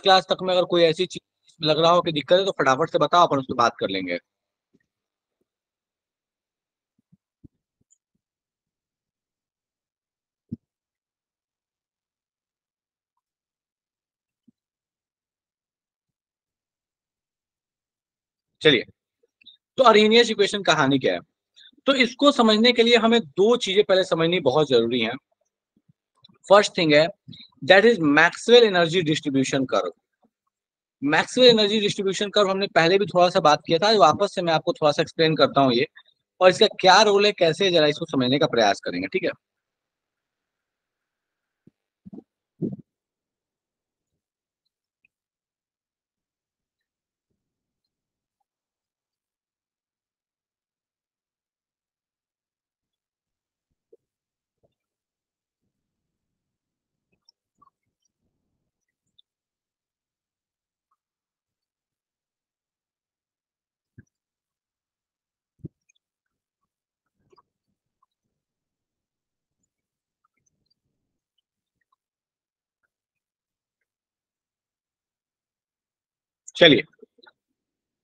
Class तक में अगर कोई ऐसी चीज लग रहा हो कि दिक्कत है तो फटाफट से बताओ, अपन उस पर बात कर लेंगे। चलिए, तो अरेनियस इक्वेशन कहानी क्या है? तो इसको समझने के लिए हमें दो चीजें पहले समझनी बहुत जरूरी है। फर्स्ट थिंग है, that is Maxwell energy distribution curve. Maxwell energy distribution curve हमने पहले भी थोड़ा सा बात किया था, वापस से मैं आपको थोड़ा सा एक्सप्लेन करता हूँ ये, और इसका क्या रोल है, कैसे जरा इसको समझने का प्रयास करेंगे, ठीक है? चलिए,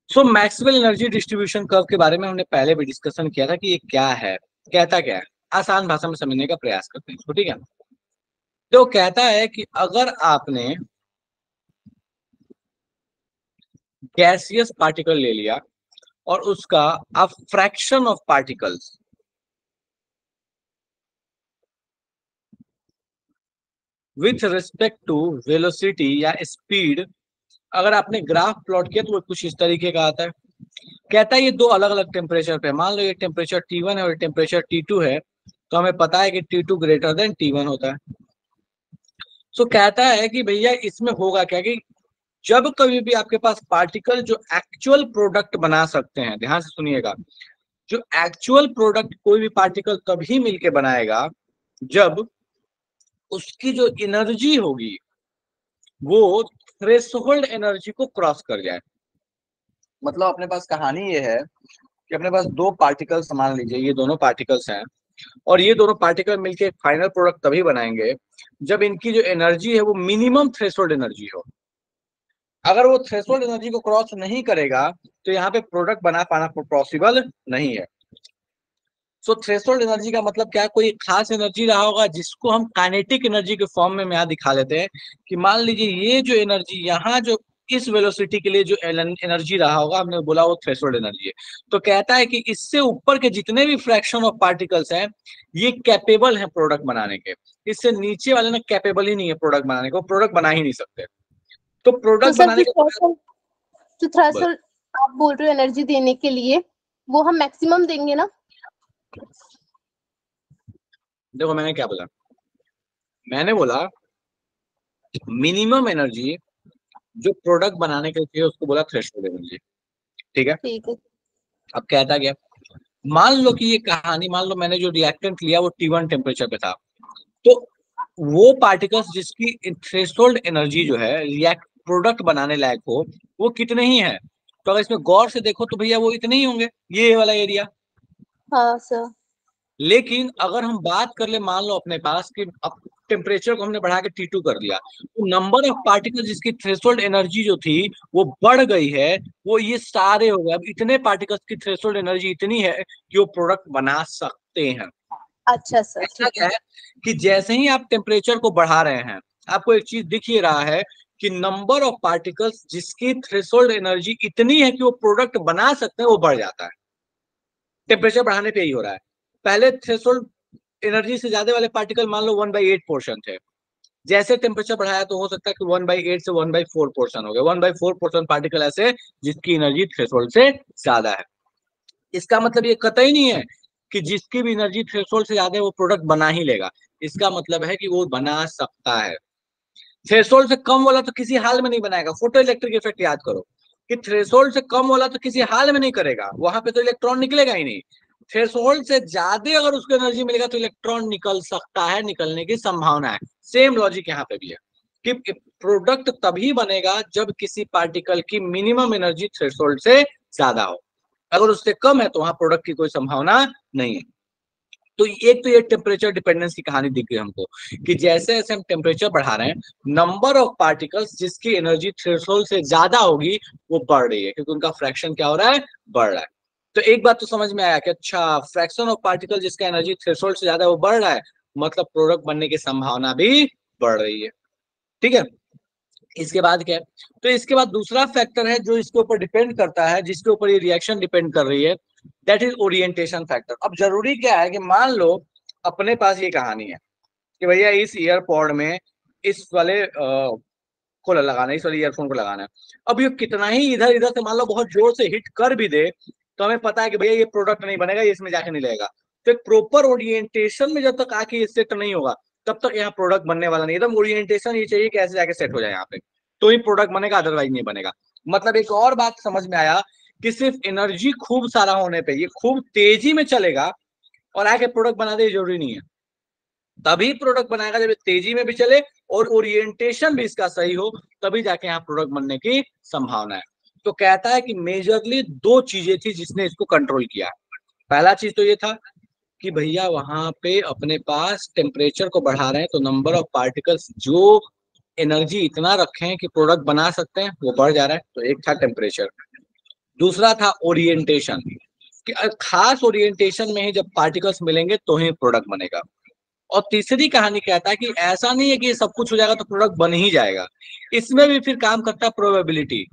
सो मैक्सवेल एनर्जी डिस्ट्रीब्यूशन कर्व के बारे में हमने पहले भी डिस्कशन किया था कि ये क्या है, कहता क्या है। आसान भाषा में समझने का प्रयास करते हैं इसको, ठीक है? तो कहता है कि अगर आपने गैसियस पार्टिकल ले लिया और उसका आप fraction of particles with respect to velocity या स्पीड, अगर आपने ग्राफ प्लॉट किया तो वो कुछ इस तरीके का आता है। कहता है ये दो अलग अलग टेम्परेचर पे, मान लो ये टेम्परेचर T1 है और टेम्परेचर T2 है, तो हमें पता है कि T2 ग्रेटर देन T1 होता है। सो कहता है कि भैया इसमें होगा क्या कि जब कभी भी आपके पास पार्टिकल जो एक्चुअल प्रोडक्ट बना सकते हैं, ध्यान से सुनिएगा, जो एक्चुअल प्रोडक्ट कोई भी पार्टिकल तभी मिलके बनाएगा जब उसकी जो एनर्जी होगी वो थ्रेशोल्ड एनर्जी को क्रॉस कर जाए। मतलब अपने पास कहानी ये है कि अपने पास दो पार्टिकल्स मान लीजिए, ये दोनों पार्टिकल्स हैं, और ये दोनों पार्टिकल मिलके एक फाइनल प्रोडक्ट तभी बनाएंगे जब इनकी जो एनर्जी है वो मिनिमम थ्रेशोल्ड एनर्जी हो। अगर वो थ्रेशोल्ड एनर्जी को क्रॉस नहीं करेगा तो यहाँ पे प्रोडक्ट बना पाना पॉसिबल नहीं है। सो थ्रेशोल्ड एनर्जी का मतलब क्या है, कोई खास एनर्जी रहा होगा जिसको हम काइनेटिक एनर्जी के फॉर्म में यहाँ दिखा लेते हैं कि मान लीजिए ये जो एनर्जी यहाँ जो इस वेलोसिटी के लिए जो एनर्जी रहा होगा, हमने बोला वो थ्रेशोल्ड एनर्जी है। तो कहता है कि इससे ऊपर के जितने भी फ्रैक्शन ऑफ पार्टिकल्स हैं ये कैपेबल हैं प्रोडक्ट बनाने के, इससे नीचे वाले ना कैपेबल ही नहीं है प्रोडक्ट बनाने को, प्रोडक्ट बना ही नहीं सकते। तो तो प्रोडक्ट सर बनाने का जो थ्रेशोल्ड आप बोल रहे हो एनर्जी देने के लिए, वो हम मैक्सिमम देंगे ना? देखो मैंने क्या बोला, मैंने बोला मिनिमम एनर्जी जो प्रोडक्ट बनाने के लिए चाहिए उसको बोला थ्रेशोल्ड एनर्जी, ठीक है? ठीक है। अब कहता गया, मान लो कि ये कहानी, मान लो मैंने जो रिएक्टेंट लिया वो T1 टेम्परेचर पे था, तो वो पार्टिकल्स जिसकी थ्रेशोल्ड एनर्जी जो है रिएक्ट प्रोडक्ट बनाने लायक हो वो कितने ही है, तो अगर इसमें गौर से देखो तो भैया वो इतने ही होंगे, ये वाला एरिया। हाँ सर। लेकिन अगर हम बात कर ले, मान लो अपने पास कि अब टेम्परेचर को हमने बढ़ा के T2 कर दिया, तो नंबर ऑफ पार्टिकल जिसकी थ्रेशोल्ड एनर्जी जो थी वो बढ़ गई है, वो ये सारे हो गए। अब इतने पार्टिकल्स की थ्रेशोल्ड एनर्जी इतनी है कि वो प्रोडक्ट बना सकते हैं। अच्छा सर, ऐसा ठीक है। क्या है कि जैसे ही आप टेम्परेचर को बढ़ा रहे हैं, आपको एक चीज दिख ही रहा है कि नंबर ऑफ पार्टिकल्स जिसकी थ्रेशोल्ड एनर्जी इतनी है कि वो प्रोडक्ट बना सकते हैं वो बढ़ जाता है। टेम्परेचर बढ़ाने पे ही हो रहा है। पहले थ्रेशोल्ड एनर्जी से ज्यादा वाले पार्टिकल मान लो 1/8 पोर्शन थे, जैसे टेम्परेचर बढ़ाया तो हो सकता है कि 1/8 से 1/4 पोर्शन हो गया, 1/4 पोर्शन पार्टिकल ऐसे जिसकी एनर्जी थ्रेशोल्ड से ज्यादा है। इसका मतलब ये कतई नहीं है कि जिसकी भी एनर्जी थ्रेशोल्ड से ज्यादा है वो प्रोडक्ट बना ही लेगा, इसका मतलब है कि वो बना सकता है। थ्रेशोल्ड से कम वाला तो किसी हाल में नहीं बनाएगा, फोटो इलेक्ट्रिक इफेक्ट याद करो कि थ्रेशोल्ड से कम वाला तो किसी हाल में नहीं करेगा, वहां पे तो इलेक्ट्रॉन निकलेगा ही नहीं। थ्रेशोल्ड से ज्यादा अगर उसको एनर्जी मिलेगा तो इलेक्ट्रॉन निकल सकता है, निकलने की संभावना है। सेम लॉजिक यहाँ पे भी है कि प्रोडक्ट तभी बनेगा जब किसी पार्टिकल की मिनिमम एनर्जी थ्रेशोल्ड से ज्यादा हो, अगर उससे कम है तो वहां प्रोडक्ट की कोई संभावना नहीं है। तो एक तो ये टेम्परेचर डिपेंडेंस की कहानी दिख गई हमको कि जैसे जैसे हम टेम्परेचर बढ़ा रहे हैं नंबर ऑफ पार्टिकल्स जिसकी एनर्जी थ्रेशोल्ड से ज्यादा होगी वो बढ़ रही है, क्योंकि उनका फ्रैक्शन क्या हो रहा है, बढ़ रहा है। तो एक बात तो समझ में आया कि अच्छा फ्रैक्शन ऑफ पार्टिकल जिसका एनर्जी थ्रेशोल्ड से ज्यादा है वो बढ़ रहा है, मतलब प्रोडक्ट बनने की संभावना भी बढ़ रही है। ठीक है, इसके बाद क्या है, तो इसके बाद दूसरा फैक्टर है जो इसके ऊपर डिपेंड करता है, जिसके ऊपर ये रिएक्शन डिपेंड कर रही है, दैट इज ओरिएंटेशन फैक्टर। अब जरूरी क्या है कि मान लो अपने पास ये कहानी है कि भैया इस ईयरपॉड में इस वाले को लगाना है, इस वाले ईयरफोन को लगाना है। अब ये कितना ही इधर इधर से मान लो बहुत जोर से हिट कर भी दे तो हमें पता है कि भैया ये प्रोडक्ट नहीं बनेगा, ये इसमें जाके नहीं लगेगा। तो एक प्रॉपर ओरिएंटेशन में जब तक आके ये सेट नहीं होगा तब तक यहाँ प्रोडक्ट बनने वाला नहीं। एकदम ओरिएंटेशन ये चाहिए कि ऐसे जाके सेट हो जाए यहाँ पे, तो ही प्रोडक्ट बनेगा, अदरवाइज नहीं बनेगा। मतलब एक और बात समझ में आया कि सिर्फ एनर्जी खूब सारा होने पे ये खूब तेजी में चलेगा और आके प्रोडक्ट बना दे जरूरी नहीं है। तभी प्रोडक्ट बनाएगा जब तेजी में भी चले और ओरिएंटेशन भी इसका सही हो, तभी जाके यहाँ प्रोडक्ट बनने की संभावना है। तो कहता है कि मेजरली दो चीजें थी जिसने इसको कंट्रोल किया। पहला चीज तो ये था कि भैया वहां पे अपने पास टेम्परेचर को बढ़ा रहे हैं तो नंबर ऑफ पार्टिकल्स जो एनर्जी इतना रखे हैं कि प्रोडक्ट बना सकते हैं वो बढ़ जा रहा है, तो एक था टेम्परेचर। दूसरा था ओरिएंटेशन कि खास ओरिएंटेशन में ही जब पार्टिकल्स मिलेंगे तो ही प्रोडक्ट बनेगा। और तीसरी कहानी कहता है कि ऐसा नहीं है कि सब कुछ हो जाएगा तो प्रोडक्ट बन ही जाएगा, इसमें भी फिर काम करता है प्रोबेबिलिटी।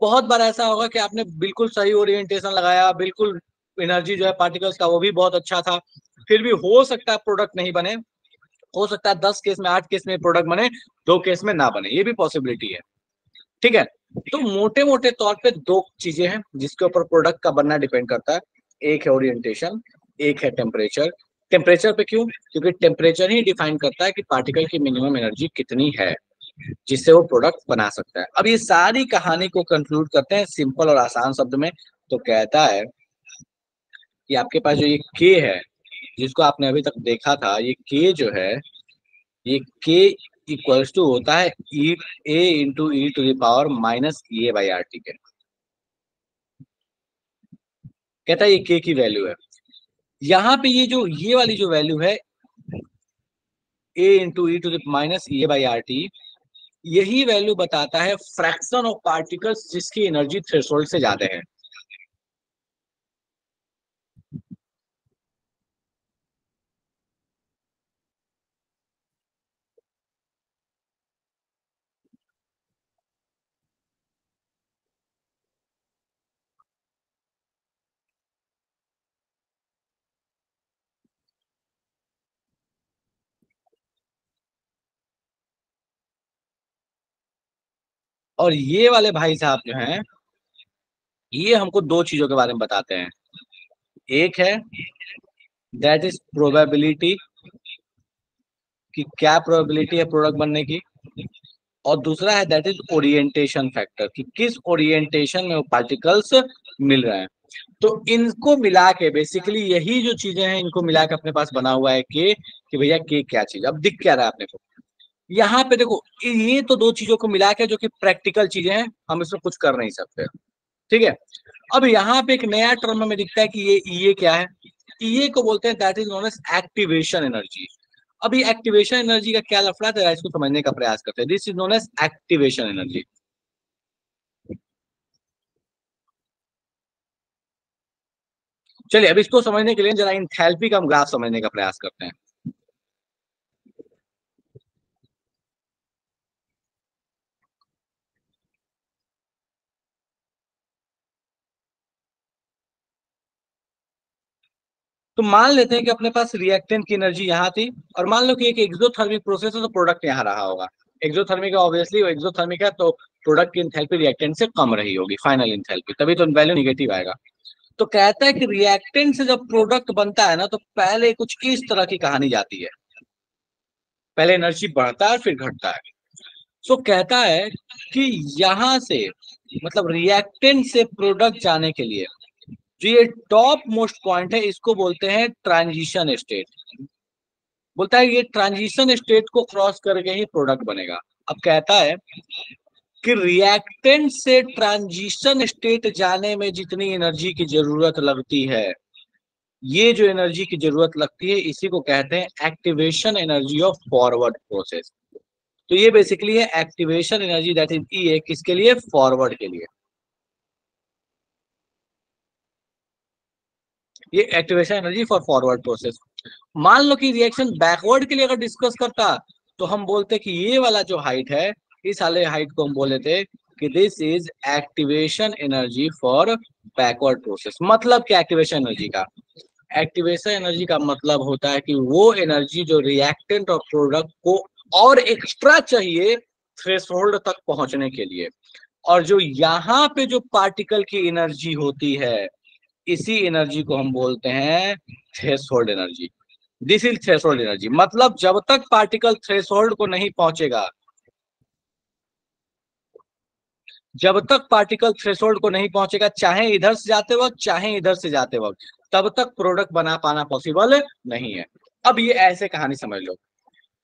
बहुत बार ऐसा होगा कि आपने बिल्कुल सही ओरिएंटेशन लगाया, बिल्कुल एनर्जी जो है पार्टिकल्स का वो भी बहुत अच्छा था, फिर भी हो सकता है प्रोडक्ट नहीं बने, हो सकता है 10 केस में 8 केस में प्रोडक्ट बने, 2 केस में ना बने, ये भी पॉसिबिलिटी है। ठीक है, तो मोटे मोटे तौर पे दो चीजें हैं जिसके ऊपर प्रोडक्ट का बनना डिपेंड करता है, एक है ओरिएंटेशन, एक है टेम्परेचर। टेम्परेचर पे क्यों, क्योंकि टेम्परेचर ही डिफाइन करता है कि पार्टिकल की मिनिमम एनर्जी कितनी है जिससे वो प्रोडक्ट बना सकता है। अब ये सारी कहानी को कंक्लूड करते हैं सिंपल और आसान शब्द में। तो कहता है कि आपके पास जो ये के है जिसको आपने अभी तक देखा था, ये के जो है ये के इक्वल्स टू होता है e A into E to the power minus A by R T के। कहता है ये के की वैल्यू है। यहाँ पे ये वाली जो वैल्यू है A into E to the minus A by R T, यही वैल्यू बताता है फ्रैक्शन ऑफ पार्टिकल्स जिसकी एनर्जी थ्रेशोल्ड से ज्यादा है। और ये वाले भाई साहब जो हैं ये हमको दो चीजों के बारे में बताते हैं। एक है दैट इज प्रोबेबिलिटी कि क्या प्रोबेबिलिटी है प्रोडक्ट बनने की, और दूसरा है दैट इज ओरिएंटेशन फैक्टर कि किस ओरिएंटेशन में वो पार्टिकल्स मिल रहे हैं। तो इनको मिला के बेसिकली यही जो चीजें हैं इनको मिला के अपने पास बना हुआ है के कि भैया के क्या चीज। अब दिख क्या रहा है अपने को यहाँ पे, देखो ये तो दो चीजों को मिला के जो कि प्रैक्टिकल चीजें हैं, हम इसमें कुछ कर नहीं सकते। ठीक है, अब यहाँ पे एक नया टर्म हमें दिखता है कि ये क्या है, ये को बोलते हैं that is known as activation energy. अभी एक्टिवेशन एनर्जी का क्या लफड़ा है इसको समझने का प्रयास करते हैं। This is known as activation energy. चलिए अब इसको समझने के लिए जरा इंथैल्पी का हम ग्राफ समझने का प्रयास करते हैं। तो मान लेते हैं कि अपने पास रिएक्टेंट की एनर्जी यहाँ थी और मान लो कि एक एक्सोथर्मिक प्रोसेस है तो प्रोडक्ट यहाँ रहा होगा। एक्सोथर्मिक ऑब्वियसली एक्सोथर्मिक है तो प्रोडक्ट की इंथैल्पी रिएक्टेंट से कम रही होगी, फाइनल इंथैल्पी, तभी तो वैल्यू निगेटिव आएगा। तो कहता है कि रिएक्टेंट से जब प्रोडक्ट बनता है ना तो पहले कुछ इस तरह की कहानी जाती है, पहले एनर्जी बढ़ता है फिर घटता है। सो कहता है कि यहां से मतलब रिएक्टेंट से प्रोडक्ट जाने के लिए जो ये टॉप मोस्ट पॉइंट है इसको बोलते हैं ट्रांजिशन स्टेट। बोलता है ये ट्रांजिशन स्टेट को क्रॉस करके ही प्रोडक्ट बनेगा। अब कहता है कि रिएक्टेंट से ट्रांजिशन स्टेट जाने में जितनी एनर्जी की जरूरत लगती है ये जो एनर्जी की जरूरत लगती है इसी को कहते हैं activation energy of forward process. तो ये बेसिकली है एक्टिवेशन एनर्जी, दैट इज ई, किसके लिए? फॉरवर्ड के लिए। ये activation energy for forward process. मान लो कि रिएक्शन बैकवर्ड के लिए अगर डिस्कस करता तो हम बोलते कि ये वाला जो हाइट है, इस वाले हाइट को हम बोले थे कि this is activation energy for backward process. मतलब क्या एक्टिवेशन एनर्जी का? एक्टिवेशन एनर्जी का मतलब होता है कि वो एनर्जी जो रिएक्टेंट और प्रोडक्ट को और एक्स्ट्रा चाहिए थ्रेशोल्ड तक पहुंचने के लिए। और जो यहाँ पे जो पार्टिकल की एनर्जी होती है, इसी एनर्जी को हम बोलते हैं threshold energy. This is threshold energy. मतलब जब तक पार्टिकल थ्रेशोल्ड को नहीं पहुंचेगा, जब तक पार्टिकल थ्रेशोल्ड को नहीं पहुंचेगा, चाहे इधर से जाते वक्त चाहे इधर से जाते वक्त, तब तक प्रोडक्ट बना पाना पॉसिबल नहीं है। अब ये ऐसे कहानी समझ लो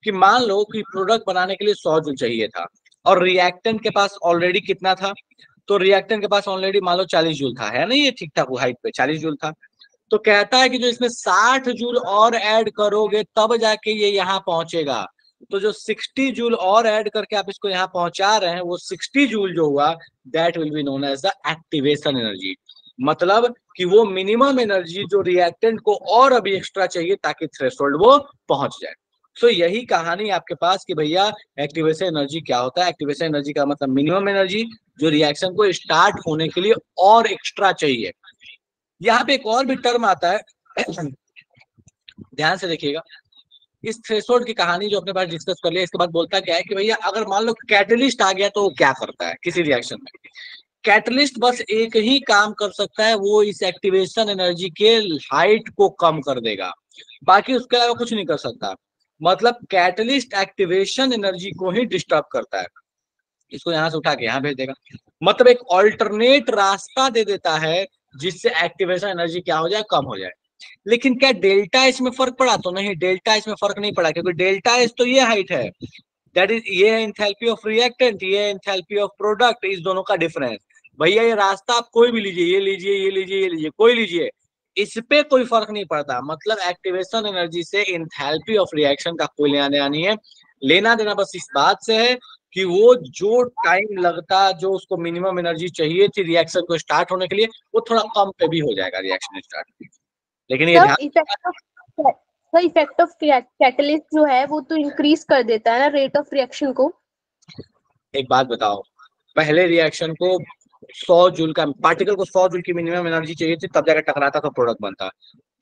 कि मान लो कि प्रोडक्ट बनाने के लिए 100 जूल चाहिए था और रिएक्टेंट के पास ऑलरेडी कितना था? तो रिएक्टेंट के पास ऑलरेडी मान लो 40 जूल था, है ना? ये ठीक ठाक हाइट पे 40 जूल था। तो कहता है कि जो इसमें 60 जूल और ऐड करोगे तब जाके ये यहाँ पहुंचेगा। तो जो 60 जूल और ऐड करके आप इसको यहाँ पहुंचा रहे हैं, वो 60 जूल जो हुआ, that will be known as the activation energy. मतलब कि वो मिनिमम एनर्जी जो रिएक्टेंट को और अभी एक्स्ट्रा चाहिए ताकि थ्रेशोल्ड वो पहुंच जाए। तो यही कहानी आपके पास कि भैया एक्टिवेशन एनर्जी क्या होता है। एक्टिवेशन एनर्जी का मतलब मिनिमम एनर्जी जो रिएक्शन को स्टार्ट होने के लिए और एक्स्ट्रा चाहिए। यहाँ पे एक और भी टर्म आता है, ध्यान से देखिएगा। इस थ्रेशोल्ड की कहानी जो अपने पास डिस्कस कर लिया, इसके बाद बोलता क्या है कि भैया अगर मान लो कैटलिस्ट आ गया तो वो क्या करता है किसी रिएक्शन में? कैटलिस्ट बस एक ही काम कर सकता है, वो इस एक्टिवेशन एनर्जी के हाइट को कम कर देगा, बाकी उसके अलावा कुछ नहीं कर सकता। मतलब कैटलिस्ट एक्टिवेशन एनर्जी को ही डिस्टर्ब करता है, इसको यहाँ से उठा के यहाँ भेज देगा। मतलब एक ऑल्टरनेट रास्ता दे देता है जिससे एक्टिवेशन एनर्जी क्या हो जाए? कम हो जाए। लेकिन क्या डेल्टा इसमें फर्क पड़ा? तो नहीं, डेल्टा इसमें फर्क नहीं पड़ा, क्योंकि डेल्टा एस तो ये हाइट है, दैट इज ये है एंथैल्पी ऑफ रिएक्टेंट, ये है एंथैल्पी ऑफ प्रोडक्ट, इस दोनों का डिफरेंस। भैया ये रास्ता आप कोई भी लीजिए, ये लीजिए, ये लीजिए, ये लीजिए, कोई लीजिए, इस पे कोई फर्क नहीं पड़ता। मतलब एक्टिवेशन एनर्जी से एंथैल्पी ऑफ रिएक्शन का कोई लेना देना नहीं है। लेना देना बस इस बात से है कि वो जो टाइम लगता, जो उसको मिनिमम एनर्जी चाहिए थी रिएक्शन को स्टार्ट होने के लिए, वो थोड़ा कम पे भी हो जाएगा रिएक्शन स्टार्ट। लेकिन ये ध्यान, इफेक्ट ऑफ कैटलिस्ट जो है वो तो इंक्रीज कर देता है ना रेट ऑफ रिएक्शन को। एक बात बताओ, पहले रिएक्शन को 100 जूल का पार्टिकल को 100 जूल की मिनिमम एनर्जी चाहिए थी, तब जाकर टकराता तो प्रोडक्ट बनता।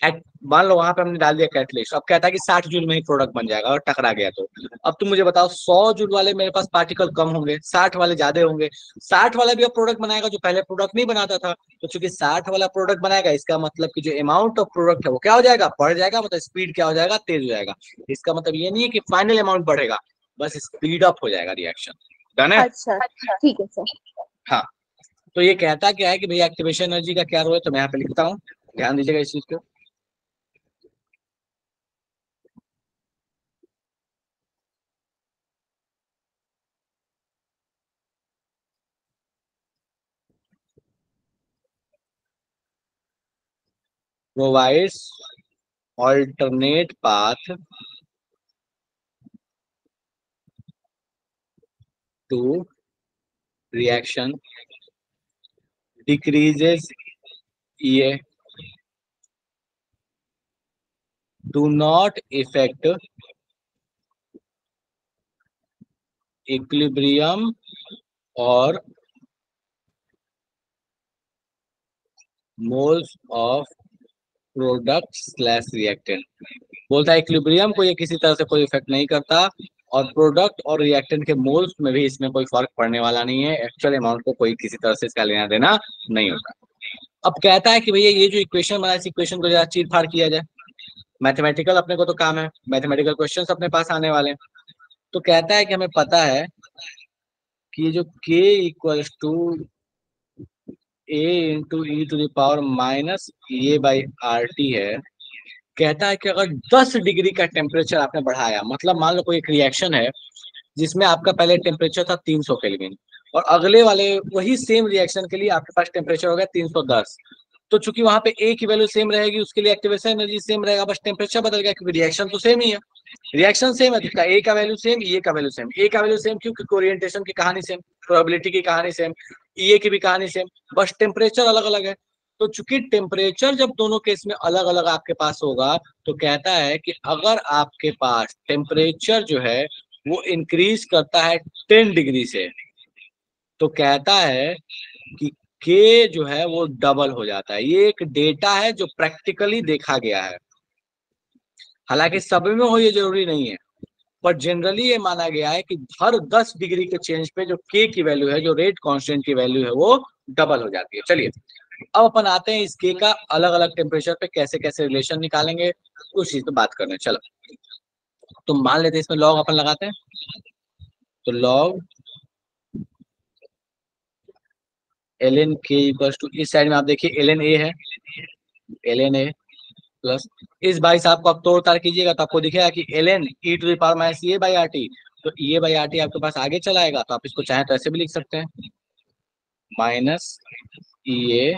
मान लो वहां पे हमने डाल दिया कैटलिस्ट, अब कहता है कि 60 जूल में ही प्रोडक्ट बन जाएगा और टकरा गया तो। अब तुम मुझे बताओ, 100 जूल वाले मेरे पास पार्टिकल कम होंगे, 60 वाले ज्यादा होंगे। 60 वाला भी अब प्रोडक्ट बनाएगा जो पहले प्रोडक्ट नहीं बनाता था। तो चूंकि 60 वाला प्रोडक्ट बनाएगा, इसका मतलब कि जो अमाउंट ऑफ प्रोडक्ट है वो क्या हो जाएगा? बढ़ जाएगा। मतलब स्पीड क्या हो जाएगा? तेज हो जाएगा। इसका मतलब ये नहीं है कि फाइनल अमाउंट बढ़ेगा, बस स्पीड अप हो जाएगा रिएक्शन। डन है? अच्छा, ठीक है सर। हाँ, तो ये कहता क्या है कि भैया एक्टिवेशन एनर्जी का क्या रोल है, तो मैं यहाँ पे लिखता हूँ, ध्यान दीजिएगा इस चीज को। Provides alternate path to reaction, decreases EA, do not affect equilibrium or moles of product slash reactant. बोलता है इक्विलिब्रियम को ये किसी तरह से कोई इफेक्ट नहीं करता, और प्रोडक्ट और रिएक्टेंट के मोल्स में भी इसमें कोई फर्क पड़ने वाला नहीं है। एक्चुअल अमाउंट को कोई किसी तरह से इसका लेना देना नहीं होता। अब कहता है कि भैया ये जो इक्वेशन बना, इस इक्वेशन को जरा चीर फाड़ किया जाए। मैथमेटिकल अपने को तो काम है, मैथमेटिकल क्वेश्चन अपने पास आने वाले हैं। तो कहता है कि हमें पता है कि ये जो k equals to a into E to the power minus A by R T है। कहता है कि अगर 10 डिग्री का टेम्परेचर आपने बढ़ाया, मतलब मान लो कोई एक रिएक्शन है जिसमें आपका पहले टेम्परेचर था 300 केल्विन, और अगले वाले वही सेम रिएक्शन के लिए आपके पास टेम्परेचर हो गया 310। तो चूंकि वहां पे ए की वैल्यू सेम रहेगी, उसके लिए एक्टिवेशन एनर्जी सेम रहेगा, बस टेम्परेचर बदल गया, क्योंकि रिएक्शन तो सेम ही है। रिएक्शन सेम है तो इसका ए का वैल्यू सेम, ए का वैल्यू सेम। ए का वैल्यू सेम क्यों? क्योंकि ओरिएंटेशन की कहानी सेम, प्रोबेबिलिटी की कहानी सेम, ए की भी कहानी सेम, बस टेम्परेचर अलग अलग है। तो चूंकि टेम्परेचर जब दोनों केस में अलग अलग आपके पास होगा, तो कहता है कि अगर आपके पास टेम्परेचर जो है वो इंक्रीज करता है 10 डिग्री से, तो कहता है कि के जो है वो डबल हो जाता है। ये एक डेटा है जो प्रैक्टिकली देखा गया है, हालांकि सब में हो ये जरूरी नहीं है, पर जनरली ये माना गया है कि हर 10 डिग्री के चेंज पे जो के की वैल्यू है, जो रेट कांस्टेंट की वैल्यू है, वो डबल हो जाती है। चलिए अब अपन आते हैं इस के का अलग अलग टेम्परेचर पे कैसे कैसे रिलेशन निकालेंगे, उस चीज पे बात करने। चलो तो मान लेते हैं इसमें लॉग अपन लगाते हैं, तो लॉग एल एन के इक्वल्स टू, इस साइड में आप देखिए एल एन ए है, एल एन ए प्लस इस भाई साहब को आप तोड़ ताड़ कीजिएगा तो आपको दिखेगा कि L N E to the power minus A by R T. तो ए बाई आर टी आपके पास आगे चला आएगा, तो आप इसको चाहे तो ऐसे भी लिख सकते हैं, minus E A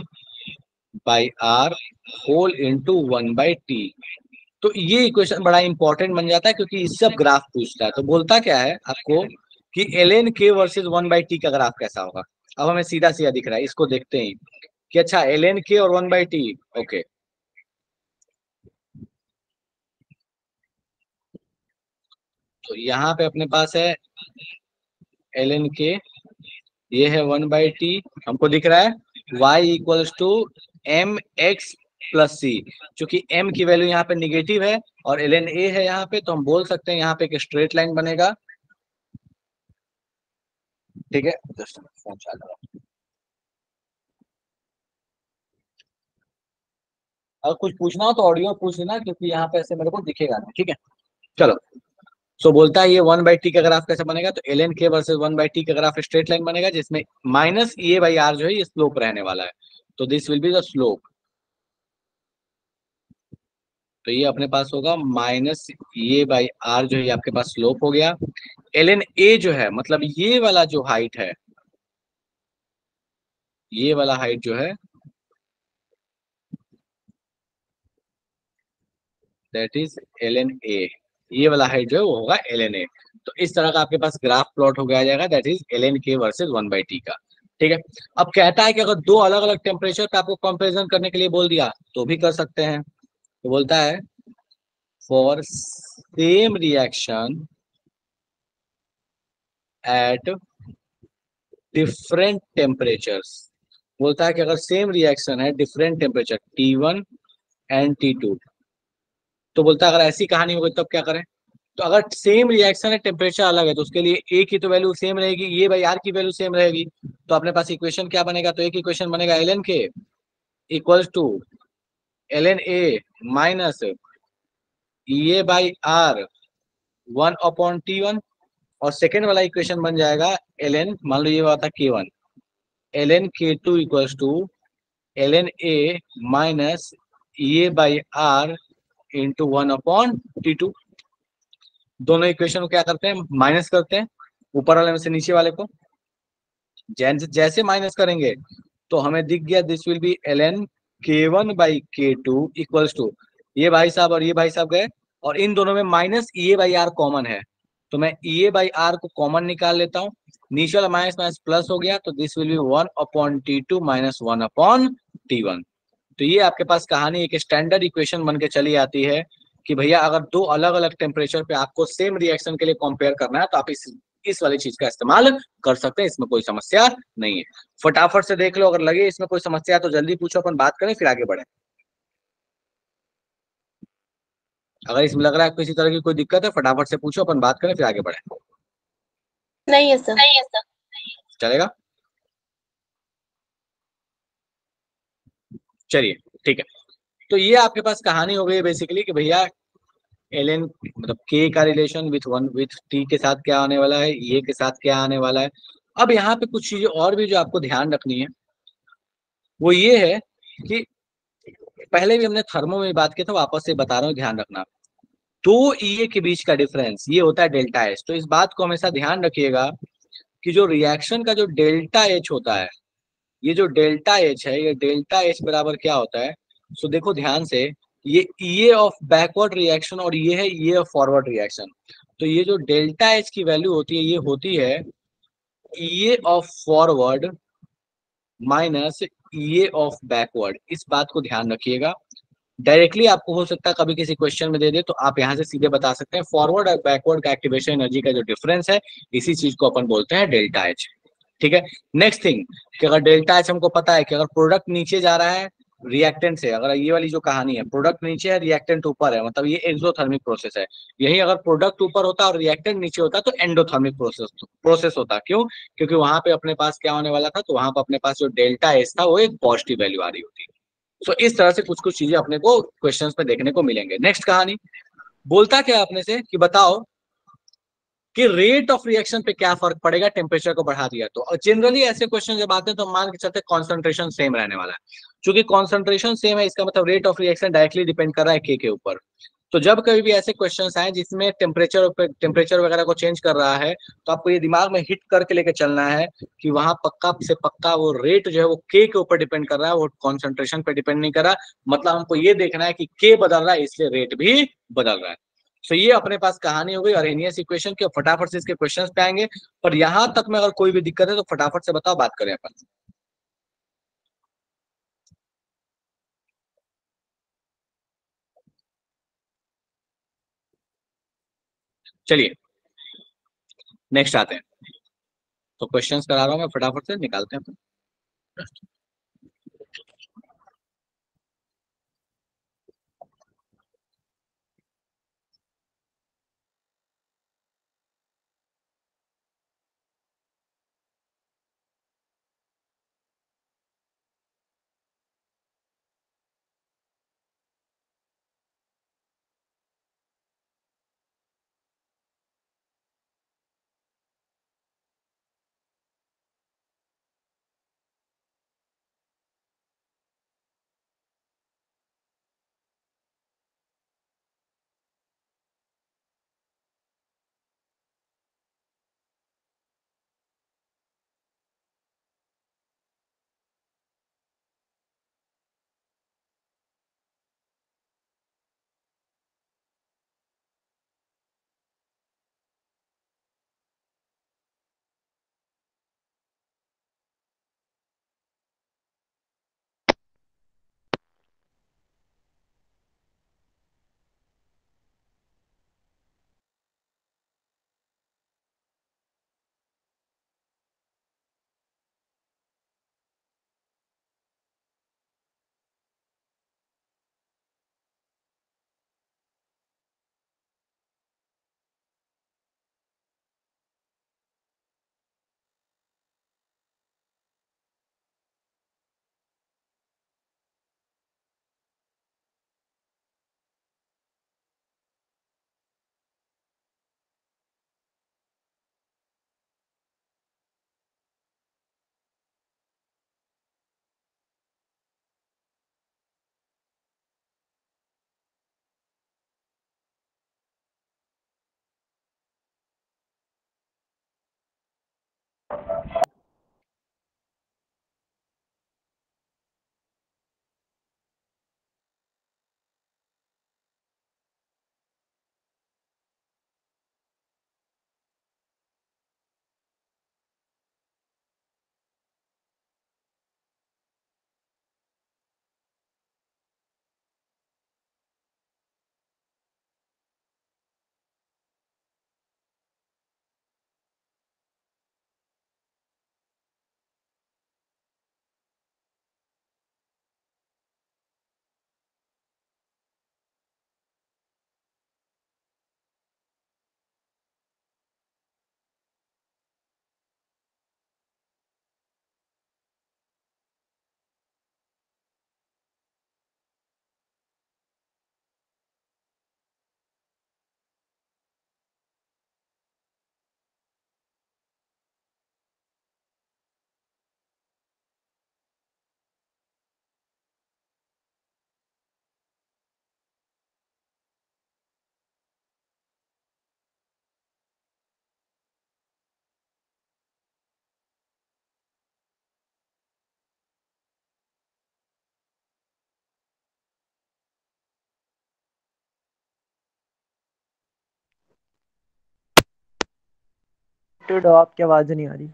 by R whole into 1/t। तो ये इक्वेशन बड़ा इंपॉर्टेंट बन जाता है, क्योंकि इससे अब ग्राफ पूछता है। तो बोलता क्या है आपको कि एल एन के वर्सेज 1/t का ग्राफ कैसा होगा। अब हमें सीधा सीधा दिख रहा है, इसको देखते हैं कि अच्छा एल एन के और 1/t, ओके। तो यहाँ पे अपने पास है एल एन के, ये है 1/t, हमको दिख रहा है y equals to m x plus c. चूंकि m की वैल्यू यहाँ पे निगेटिव है और एल एन ए है यहाँ पे, तो हम बोल सकते हैं यहाँ पे एक स्ट्रेट लाइन बनेगा। ठीक है, जस्ट फोन चालू है, अगर कुछ पूछना हो तो ऑडियो पूछ लेना, क्योंकि यहाँ पे ऐसे मेरे को दिखेगा नहीं। ठीक है, चलो। सो बोलता है ये 1/t का ग्राफ कैसे बनेगा, तो एल एन के वर्सेज 1/t का ग्राफ स्ट्रेट लाइन बनेगा, जिसमें माइनस ए बाई आर जो है ये स्लोप रहने वाला है। तो this will be the slope. तो ये अपने पास होगा माइनस ए बाई आर जो है ये आपके पास स्लोप हो गया। एल एन ए जो है मतलब ये वाला जो हाइट है, ये वाला हाइट जो है that is L N A, ये वाला हाइट जो है वो होगा एल एन ए। तो इस तरह का आपके पास ग्राफ प्लॉट हो गया जाएगा, दैट इज एल एन के वर्सेज 1/t का। ठीक है, अब कहता है कि अगर दो अलग अलग टेम्परेचर पे आपको कंपेरिजन करने के लिए बोल दिया तो भी कर सकते हैं। तो बोलता है for same reaction at different temperatures, बोलता है कि अगर सेम रिएक्शन है different temperature T1 and T2, तो बोलता है अगर ऐसी कहानी होगी तब क्या करें। तो अगर सेम रिएक्शन है टेम्परेचर अलग है, तो उसके लिए ए की तो वैल्यू सेम रहेगी, ये बाई आर की वैल्यू सेम रहेगी। तो अपने पास इक्वेशन क्या बनेगा, तो एक इक्वेशन बनेगा एल एन के equals to L N A minus A by R 1/T1, और सेकेंड वाला इक्वेशन बन जाएगा एल एन, मान लो ये बात था K1, L N K2 equals to L N A minus A by R into 1/T2। दोनों इक्वेशन को क्या करते हैं, माइनस करते हैं, ऊपर वाले में से नीचे वाले को। जैसे माइनस करेंगे तो हमें दिख गया this will be L N K1/K2 equals to, ये भाई साहब और ये भाई साहब गए, और इन दोनों में minus A by R common है, तो मैं ए बाई आर को कॉमन निकाल लेता हूँ, नीचे वाला माइनस माइनस प्लस हो गया, तो this will B 1/T2 minus 1/T1। तो ये आपके पास कहानी एक स्टैंडर्ड इक्वेशन बन के चली आती है कि भैया अगर दो अलग अलग टेम्परेचर पे आपको सेम रिएक्शन के लिए कंपेयर करना है तो आप इस वाली चीज का इस्तेमाल कर सकते हैं, इसमें कोई समस्या नहीं है। फटाफट से देख लो, अगर लगे इसमें कोई समस्या है तो जल्दी पूछो, अपन बात करें फिर आगे बढ़े। अगर इसमें लग रहा है किसी तरह की कोई दिक्कत है फटाफट से पूछो, अपन बात करें फिर आगे बढ़े। नहीं है सर। चलेगा, चलिए ठीक है। तो ये आपके पास कहानी हो गई बेसिकली कि भैया एल एन मतलब के का रिलेशन विथ टी के साथ क्या आने वाला है, ये के साथ क्या आने वाला है। अब यहाँ पे कुछ चीजें और भी जो आपको ध्यान रखनी है वो ये है कि पहले भी हमने थर्मो में बात की था, वापस से बता रहा हूँ, ध्यान रखना। दो ई के बीच का डिफरेंस ये होता है डेल्टा एच। तो इस बात को हमेशा ध्यान रखिएगा कि जो रिएक्शन का जो डेल्टा एच होता है ये जो डेल्टा एच है, ये डेल्टा एच बराबर क्या होता है? सो देखो ध्यान से, ये ऑफ बैकवर्ड रिएक्शन और ये है ये ऑफ फॉरवर्ड रिएक्शन। तो ये जो डेल्टा एच की वैल्यू होती है, ये होती है ये ऑफ फॉरवर्ड माइनस ये ऑफ बैकवर्ड। इस बात को ध्यान रखिएगा। डायरेक्टली आपको हो सकता है कभी किसी क्वेश्चन में दे दे, तो आप यहाँ से सीधे बता सकते हैं फॉरवर्ड और बैकवर्ड का एक्टिवेशन एनर्जी का जो डिफरेंस है, इसी चीज को अपन बोलते हैं डेल्टा एच। ठीक है। नेक्स्ट थिंग कि अगर डेल्टा एच हमको पता है कि अगर प्रोडक्ट नीचे जा रहा है रिएक्टेंट से, अगर ये वाली जो कहानी है प्रोडक्ट नीचे है रिएक्टेंट ऊपर है, मतलब ये एक्सोथर्मिक प्रोसेस है। यही अगर प्रोडक्ट ऊपर होता और रिएक्टेंट नीचे होता तो एंडोथर्मिक प्रोसेस होता। क्यों? क्योंकि वहां पे अपने पास क्या होने वाला था, तो वहां पर अपने पास जो डेल्टा एच था वो एक पॉजिटिव वैल्यू आ रही होती। तो इस तरह से कुछ कुछ चीजें अपने को क्वेश्चंस में देखने को मिलेंगे। नेक्स्ट कहानी बोलता क्या है अपने से कि बताओ कि रेट ऑफ रिएक्शन पे क्या फर्क पड़ेगा टेम्परेचर को बढ़ा दिया तो। और जनरली ऐसे क्वेश्चन जब आते हैं तो मान के चलते कॉन्सेंट्रेशन सेम रहने वाला है। क्योंकि कॉन्सेंट्रेशन सेम है इसका मतलब rate of reaction directly depend कर रहा है के ऊपर। तो जब कभी भी ऐसे क्वेश्चंस आए जिसमें टेम्परेचर वगैरह को चेंज कर रहा है, तो आपको ये दिमाग में हिट करके लेके चलना है कि वहां पक्का से पक्का वो रेट जो है वो के ऊपर डिपेंड कर रहा है, वो कॉन्सेंट्रेशन पे डिपेंड नहीं कर रहा। मतलब हमको ये देखना है कि के बदल रहा है इसलिए रेट भी बदल रहा है। तो ये अपने पास कहानी हो गई अरेनियस इक्वेशन की। फटाफट से इसके क्वेश्चंस पे आएंगे। पर यहां तक में अगर कोई भी दिक्कत है तो फटाफट से बताओ, बात करें अपन। चलिए नेक्स्ट आते हैं। तो क्वेश्चंस करा रहा हूं मैं, फटाफट से निकालते हैं अपन। म्यूटेड हो, आपकी आवाज नहीं आ रही।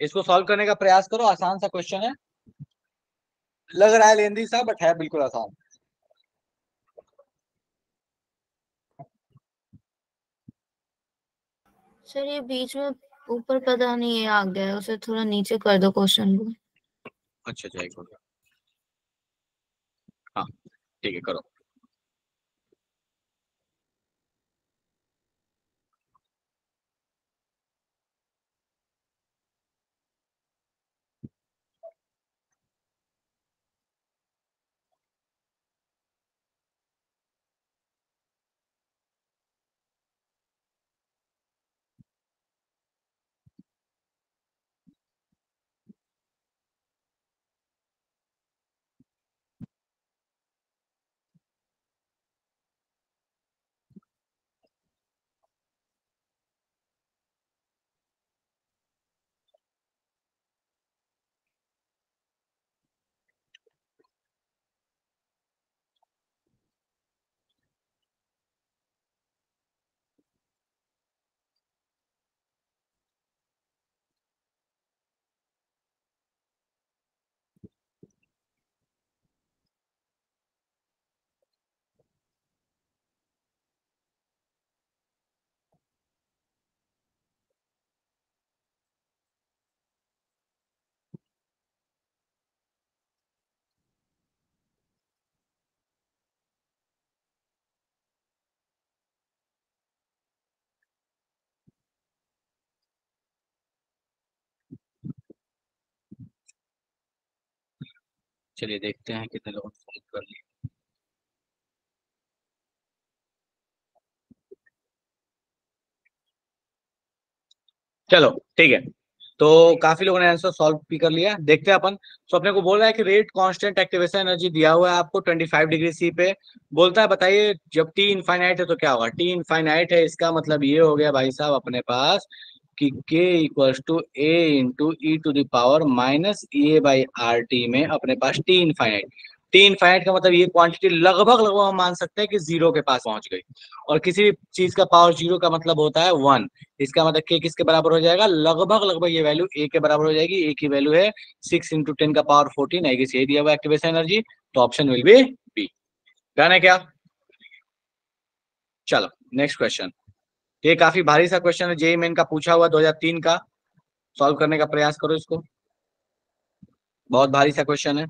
इसको सॉल्व करने का प्रयास करो, आसान सा क्वेश्चन है, लग रहा है लेंदी सा, बट है बिल्कुल आसान। सर ये बीच में ऊपर पता नहीं ये आ गया है, उसे थोड़ा नीचे कर दो क्वेश्चन को। अच्छा एक हो गया, हाँ ठीक है करो। चलिए देखते हैं कितने लोगों ने सॉल्व कर लिया। चलो ठीक है, तो काफी लोगों ने आंसर सॉल्व भी कर लिया, देखते हैं अपन। तो अपने को बोल रहा है कि रेट कांस्टेंट एक्टिवेशन एनर्जी दिया हुआ है आपको 25 डिग्री सी पे। बोलता है बताइए जब टी इनफाइनाइट है तो क्या होगा। टी इनफाइनाइट है, इसका मतलब ये हो गया भाई साहब अपने पास कि k equals to A into E to the power minus A by R T में अपने पास टी इनफाइनाइट। टी इनफाइनाइट का मतलब ये क्वांटिटी लगभग लगभग हम मान सकते हैं कि जीरो के पास पहुंच गई, और किसी भी चीज का पावर जीरो का मतलब होता है 1। इसका मतलब k किसके बराबर हो जाएगा, लगभग लगभग ये वैल्यू a के बराबर हो जाएगी। a की वैल्यू है 6 इंटू 10 का पावर 14, आएगी यही दिया हुआ एक्टिवेशन एनर्जी, तो option will be B. Done है क्या। चलो नेक्स्ट क्वेश्चन, ये काफी भारी सा क्वेश्चन है, जेई मेन का पूछा हुआ 2003 का। सॉल्व करने का प्रयास करो इसको, बहुत भारी सा क्वेश्चन है।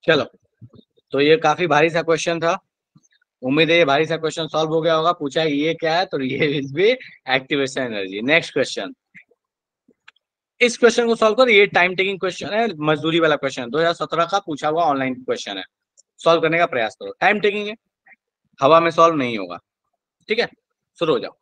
चलो, तो ये काफी भारी सा क्वेश्चन था, उम्मीद है ये भारी सा क्वेश्चन सॉल्व हो गया होगा। पूछा है ये क्या है, तो ये will be activation energy. Next question, इस क्वेश्चन को सॉल्व करो, ये टाइम टेकिंग क्वेश्चन है, मजदूरी वाला क्वेश्चन 2017 का पूछा हुआ ऑनलाइन क्वेश्चन है। सॉल्व करने का प्रयास करो, टाइम टेकिंग है, हवा में सॉल्व नहीं होगा। ठीक है, शुरू हो जाओ।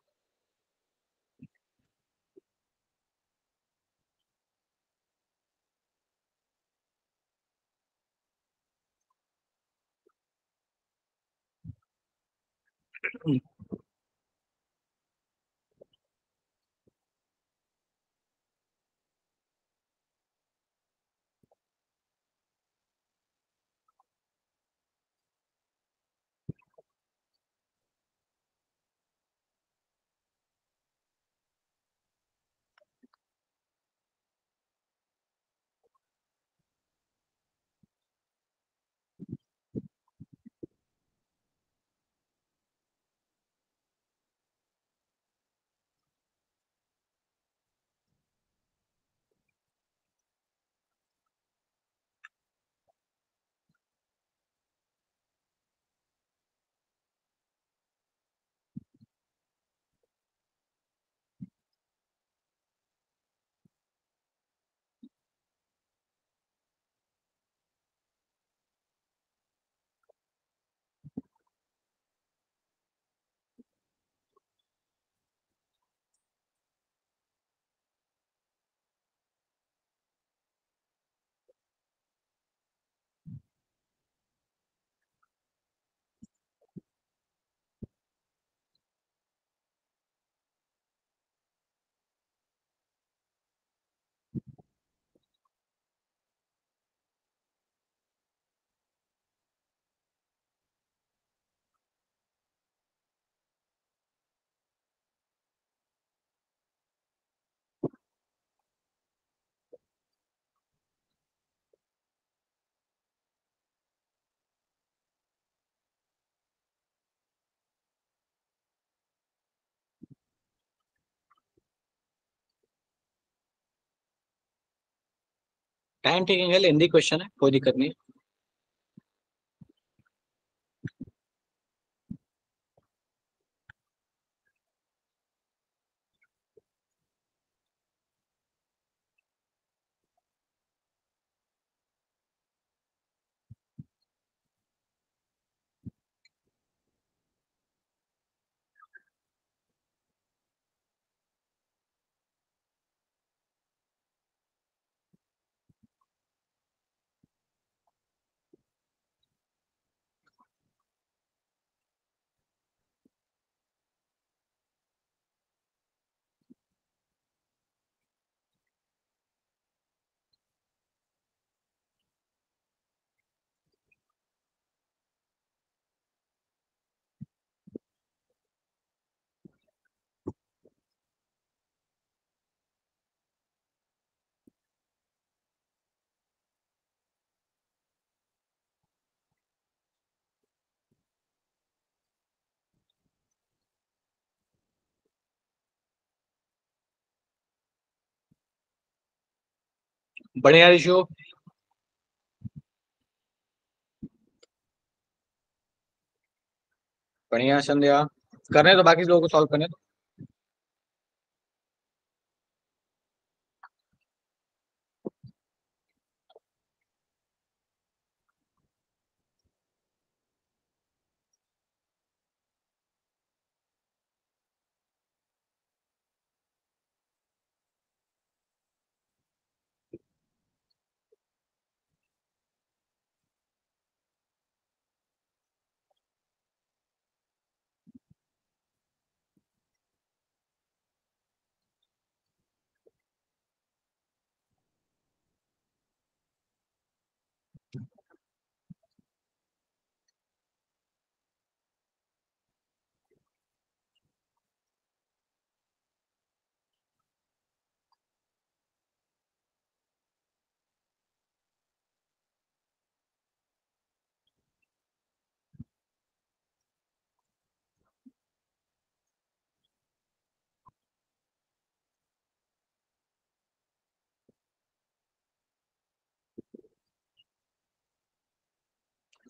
टाइम टेकिंग है, लेंदी क्वेश्चन है, कोई दिक्कत नहीं। बढ़िया ऋषु, बढ़िया संध्या, करने तो बाकी लोगों को सॉल्व करने दो।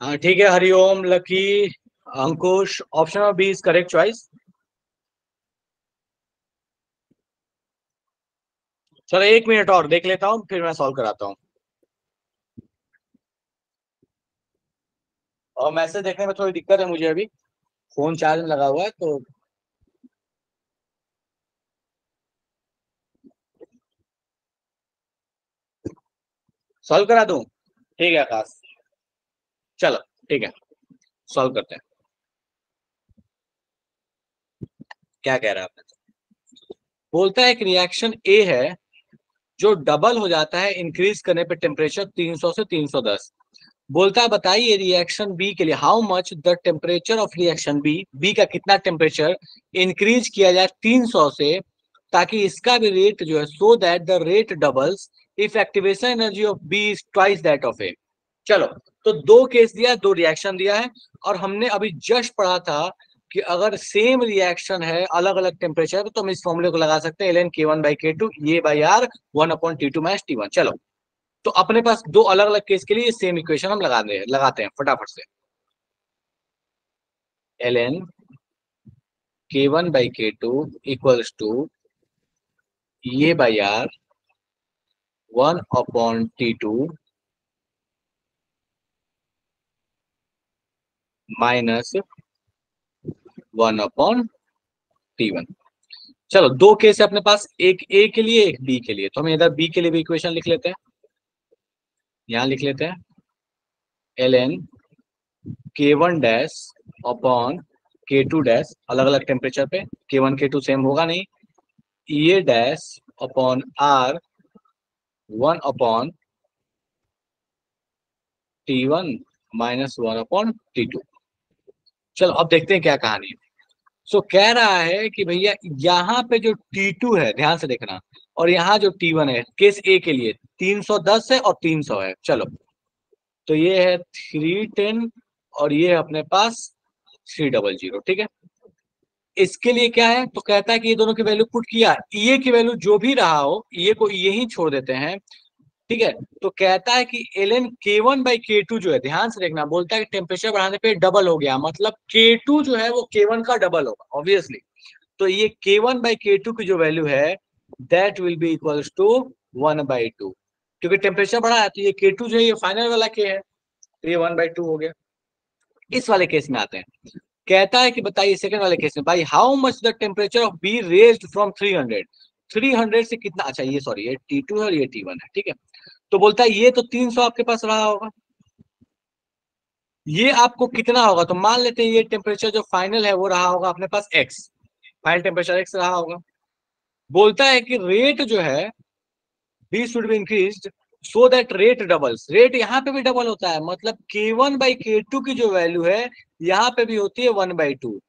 हाँ ठीक है, Hariom, Lucky, Ankush, option number B is correct choice. चलो 1 मिनट और देख लेता हूँ, फिर मैं सॉल्व कराता हूँ। और मैसेज देखने में थोड़ी दिक्कत है मुझे, अभी फोन चार्ज में लगा हुआ है तो। सॉल्व करा दूं? ठीक है आकाश, चलो ठीक है, सॉल्व करते हैं। क्या कह रहा है आपने? बोलता है एक रिएक्शन ए है जो डबल हो जाता है इंक्रीज करने पे टेम्परेचर 300 से 310। बोलता है बताइए रिएक्शन बी के लिए how much the temperature of reaction B, B का कितना टेम्परेचर इंक्रीज किया जाए 300 से, ताकि इसका भी रेट जो है so that the rate doubles if activation energy of B is twice that of A. चलो, तो दो केस दिया, दो रिएक्शन दिया है, और हमने अभी जस्ट पढ़ा था कि अगर सेम रिएक्शन है अलग अलग टेम्परेचर तो हम इस फॉर्मूले को लगा सकते हैं, ln K1/K2 ये बाई आर 1/T2 - T1। चलो, तो अपने पास दो अलग अलग केस के लिए सेम इक्वेशन हम लगाते हैं फटाफट से। ln K1/K2 इक्वल्स टू ये by R 1/T2 minus 1/T1। चलो, दो केस है अपने पास, एक ए के लिए एक बी के लिए, तो हम इधर बी के लिए भी इक्वेशन लिख लेते हैं, यहां लिख लेते हैं ln K1 dash upon K2 dash, अलग अलग टेम्परेचर पे, K1 K2 सेम होगा नहीं, ये dash upon are 1/T1 minus 1/T2। चलो अब देखते हैं क्या कहानी है। सो कह रहा है कि भैया यहाँ पे जो T2 है, ध्यान से देखना, और यहाँ जो T1 है केस ए के लिए 310 है और 300 है। चलो, तो ये है 310 और ये है अपने पास 300, ठीक है। इसके लिए क्या है, तो कहता है कि ये दोनों की वैल्यू पुट किया, ये की वैल्यू जो भी रहा हो, ये को ये ही छोड़ देते हैं, ठीक है। तो कहता है कि ln K1/K2 जो है, ध्यान से देखना, बोलता है कि टेम्परेचर बढ़ाने पे डबल हो गया, मतलब K2 जो है वो K1 का डबल होगा ऑब्वियसली। तो ये K1/K2 की जो वैल्यू है that will be equals to 1/2, क्योंकि टेम्परेचर बढ़ा है तो ये K2 जो है ये फाइनल वाला K है, तो ये 1/2 हो गया। इस वाले केस में आते हैं, कहता है कि बताइए सेकंड वाले केस में, भाई how much the temperature of be raised from 300 से कितना, अच्छा ये सॉरी ये T2 है और ये T1 है, ठीक है। तो बोलता है ये तो 300 आपके पास रहा होगा, ये आपको कितना होगा, तो मान लेते हैं ये टेम्परेचर जो फाइनल है वो रहा होगा अपने पास x, फाइनल टेम्परेचर x रहा होगा। बोलता है कि रेट जो है b should be increased so that rate doubles, rate यहाँ पे भी डबल होता है, मतलब K1/K2 की जो वैल्यू है यहाँ पे भी होती है 1/2।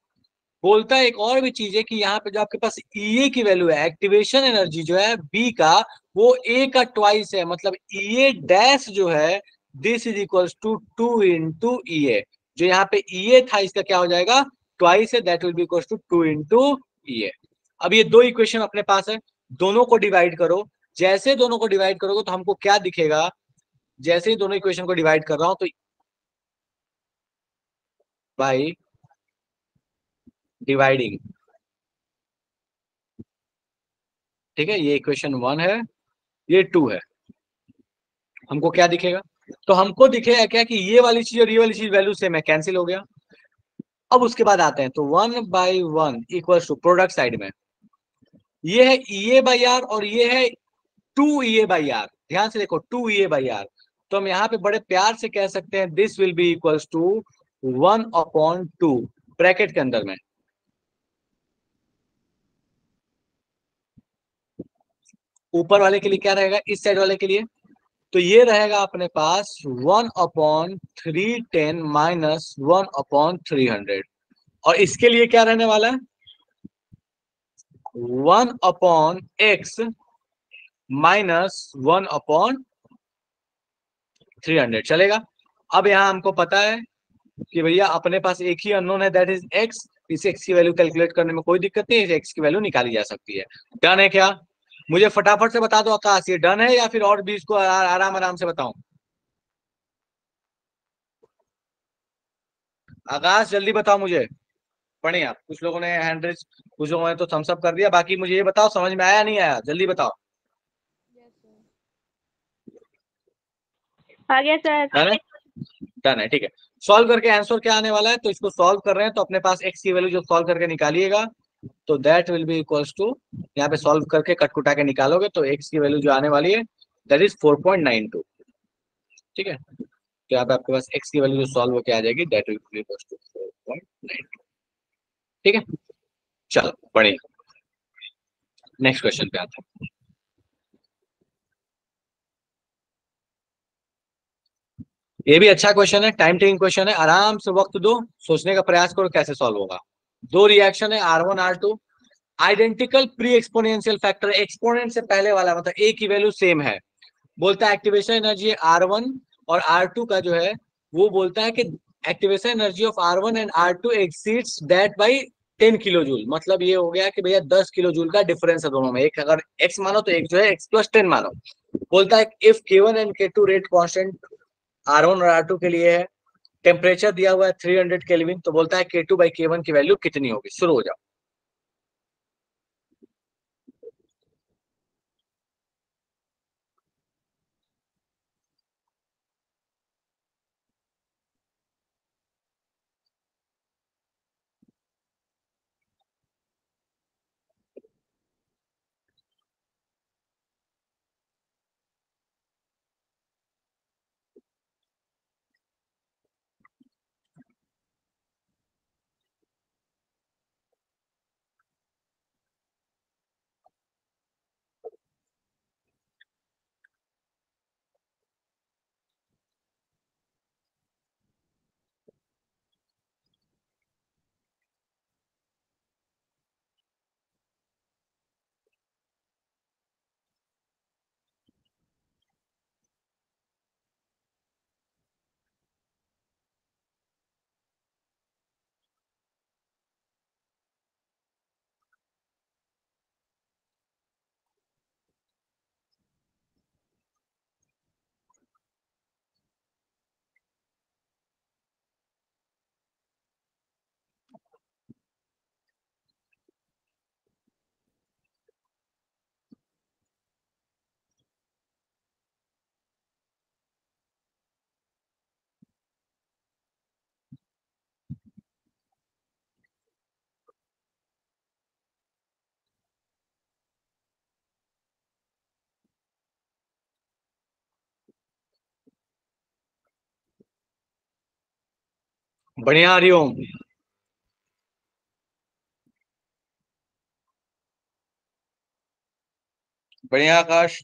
बोलता है एक और भी चीज है कि यहाँ पे जो आपके पास EA की वैल्यू है, एक्टिवेशन एनर्जी जो है B का, वो A का ट्वाइस है, मतलब EA डैश जो है this is equals to 2 into EA, जो यहाँ पे EA था इसका क्या हो जाएगा, ट्वाइस है, that will be equals to 2 into EA। अब ये दो इक्वेशन अपने पास है, दोनों को डिवाइड करो, जैसे दोनों को डिवाइड करोगे तो हमको क्या दिखेगा, जैसे ही दोनों इक्वेशन को डिवाइड कर रहा हूं तो बाई डिवाइडिंग, ठीक है, ये इक्वेशन 1 है, ये 2 है, हमको क्या दिखेगा, तो हमको दिखेगा क्या कि ये वाली चीज और ये वाली चीज वैल्यू सेम है, कैंसिल हो गया। अब उसके बाद आते हैं तो 1/1 इक्वल्स टू प्रोडक्ट साइड में ये है EA/R और ये है 2EA/R, ध्यान से देखो 2EA/R, तो हम यहाँ पे बड़े प्यार से कह सकते हैं this will be equals to 1/2 bracket के अंदर में, ऊपर वाले के लिए क्या रहेगा, इस साइड वाले के लिए, तो ये रहेगा अपने पास 1/310 माइनस 1/300, और इसके लिए क्या रहने वाला है 1/x माइनस 1/300 चलेगा। अब यहाँ हमको पता है कि भैया अपने पास एक ही अननोन है दैट इज x, इस x की वैल्यू कैलकुलेट करने में कोई दिक्कत नहीं है, x की वैल्यू निकाली जा सकती है। डन है क्या, मुझे फटाफट से बता दो आकाश, ये डन है या फिर और भी इसको आराम आराम से बताऊं, आकाश जल्दी बताओ मुझे। बढ़िया, कुछ लोगों ने हैंड रेज, कुछ लोगों ने तो थम्स अप कर दिया, बाकी मुझे ये बताओ समझ में आया नहीं आया, जल्दी बताओ। आ गया सर। डन है, डन है, ठीक है। सॉल्व करके आंसर क्या आने वाला है, तो इसको सॉल्व कर रहे हैं तो अपने पास x की वैल्यू जो सॉल्व करके निकालिएगा तो that will be equals to, यहाँ पे सॉल्व करके कटकुटा के निकालोगे तो x की वैल्यू जो आने वाली है दैट इज 4.92, ठीक है। तो यहाँ पे आपके पास x की वैल्यू जो सॉल्व होकर आ जाएगी that will be equals to 4.92, ठीक है। चलो बढ़िया, नेक्स्ट क्वेश्चन पे आते हैं। ये भी अच्छा क्वेश्चन है, टाइम टेकिंग क्वेश्चन है, आराम से वक्त दो, सोचने का प्रयास करो कैसे सॉल्व होगा। दो रिएक्शन है R1 R2, identical pre exponential factor, exponent से पहले वाला मतलब ए की वैल्यू सेम है। बोलता है एक्टिवेशन एनर्जी R1 और R2 का जो है वो बोलता है कि activation energy of R1 and R2 exceeds that by 10 kilo joule, मतलब ये हो गया कि भैया 10 किलो जूल का डिफरेंस है दोनों में, एक अगर x मानो तो एक जो है x+10 मानो। बोलता है if K1 and K2 rate constant R1 और R2 के लिए है, टेम्परेचर दिया हुआ है 300 केल्विन, तो बोलता है K2/K1 की वैल्यू कितनी होगी, शुरू हो जाओ। बढ़िया, हरिओम। बढ़िया Akash.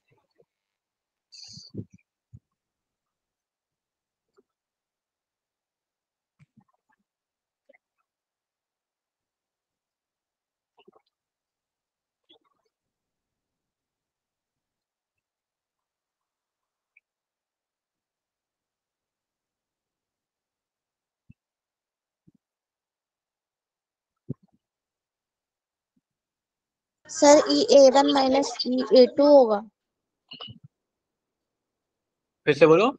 Sir E A1 minus E A2 होगा। फिर से बोलो।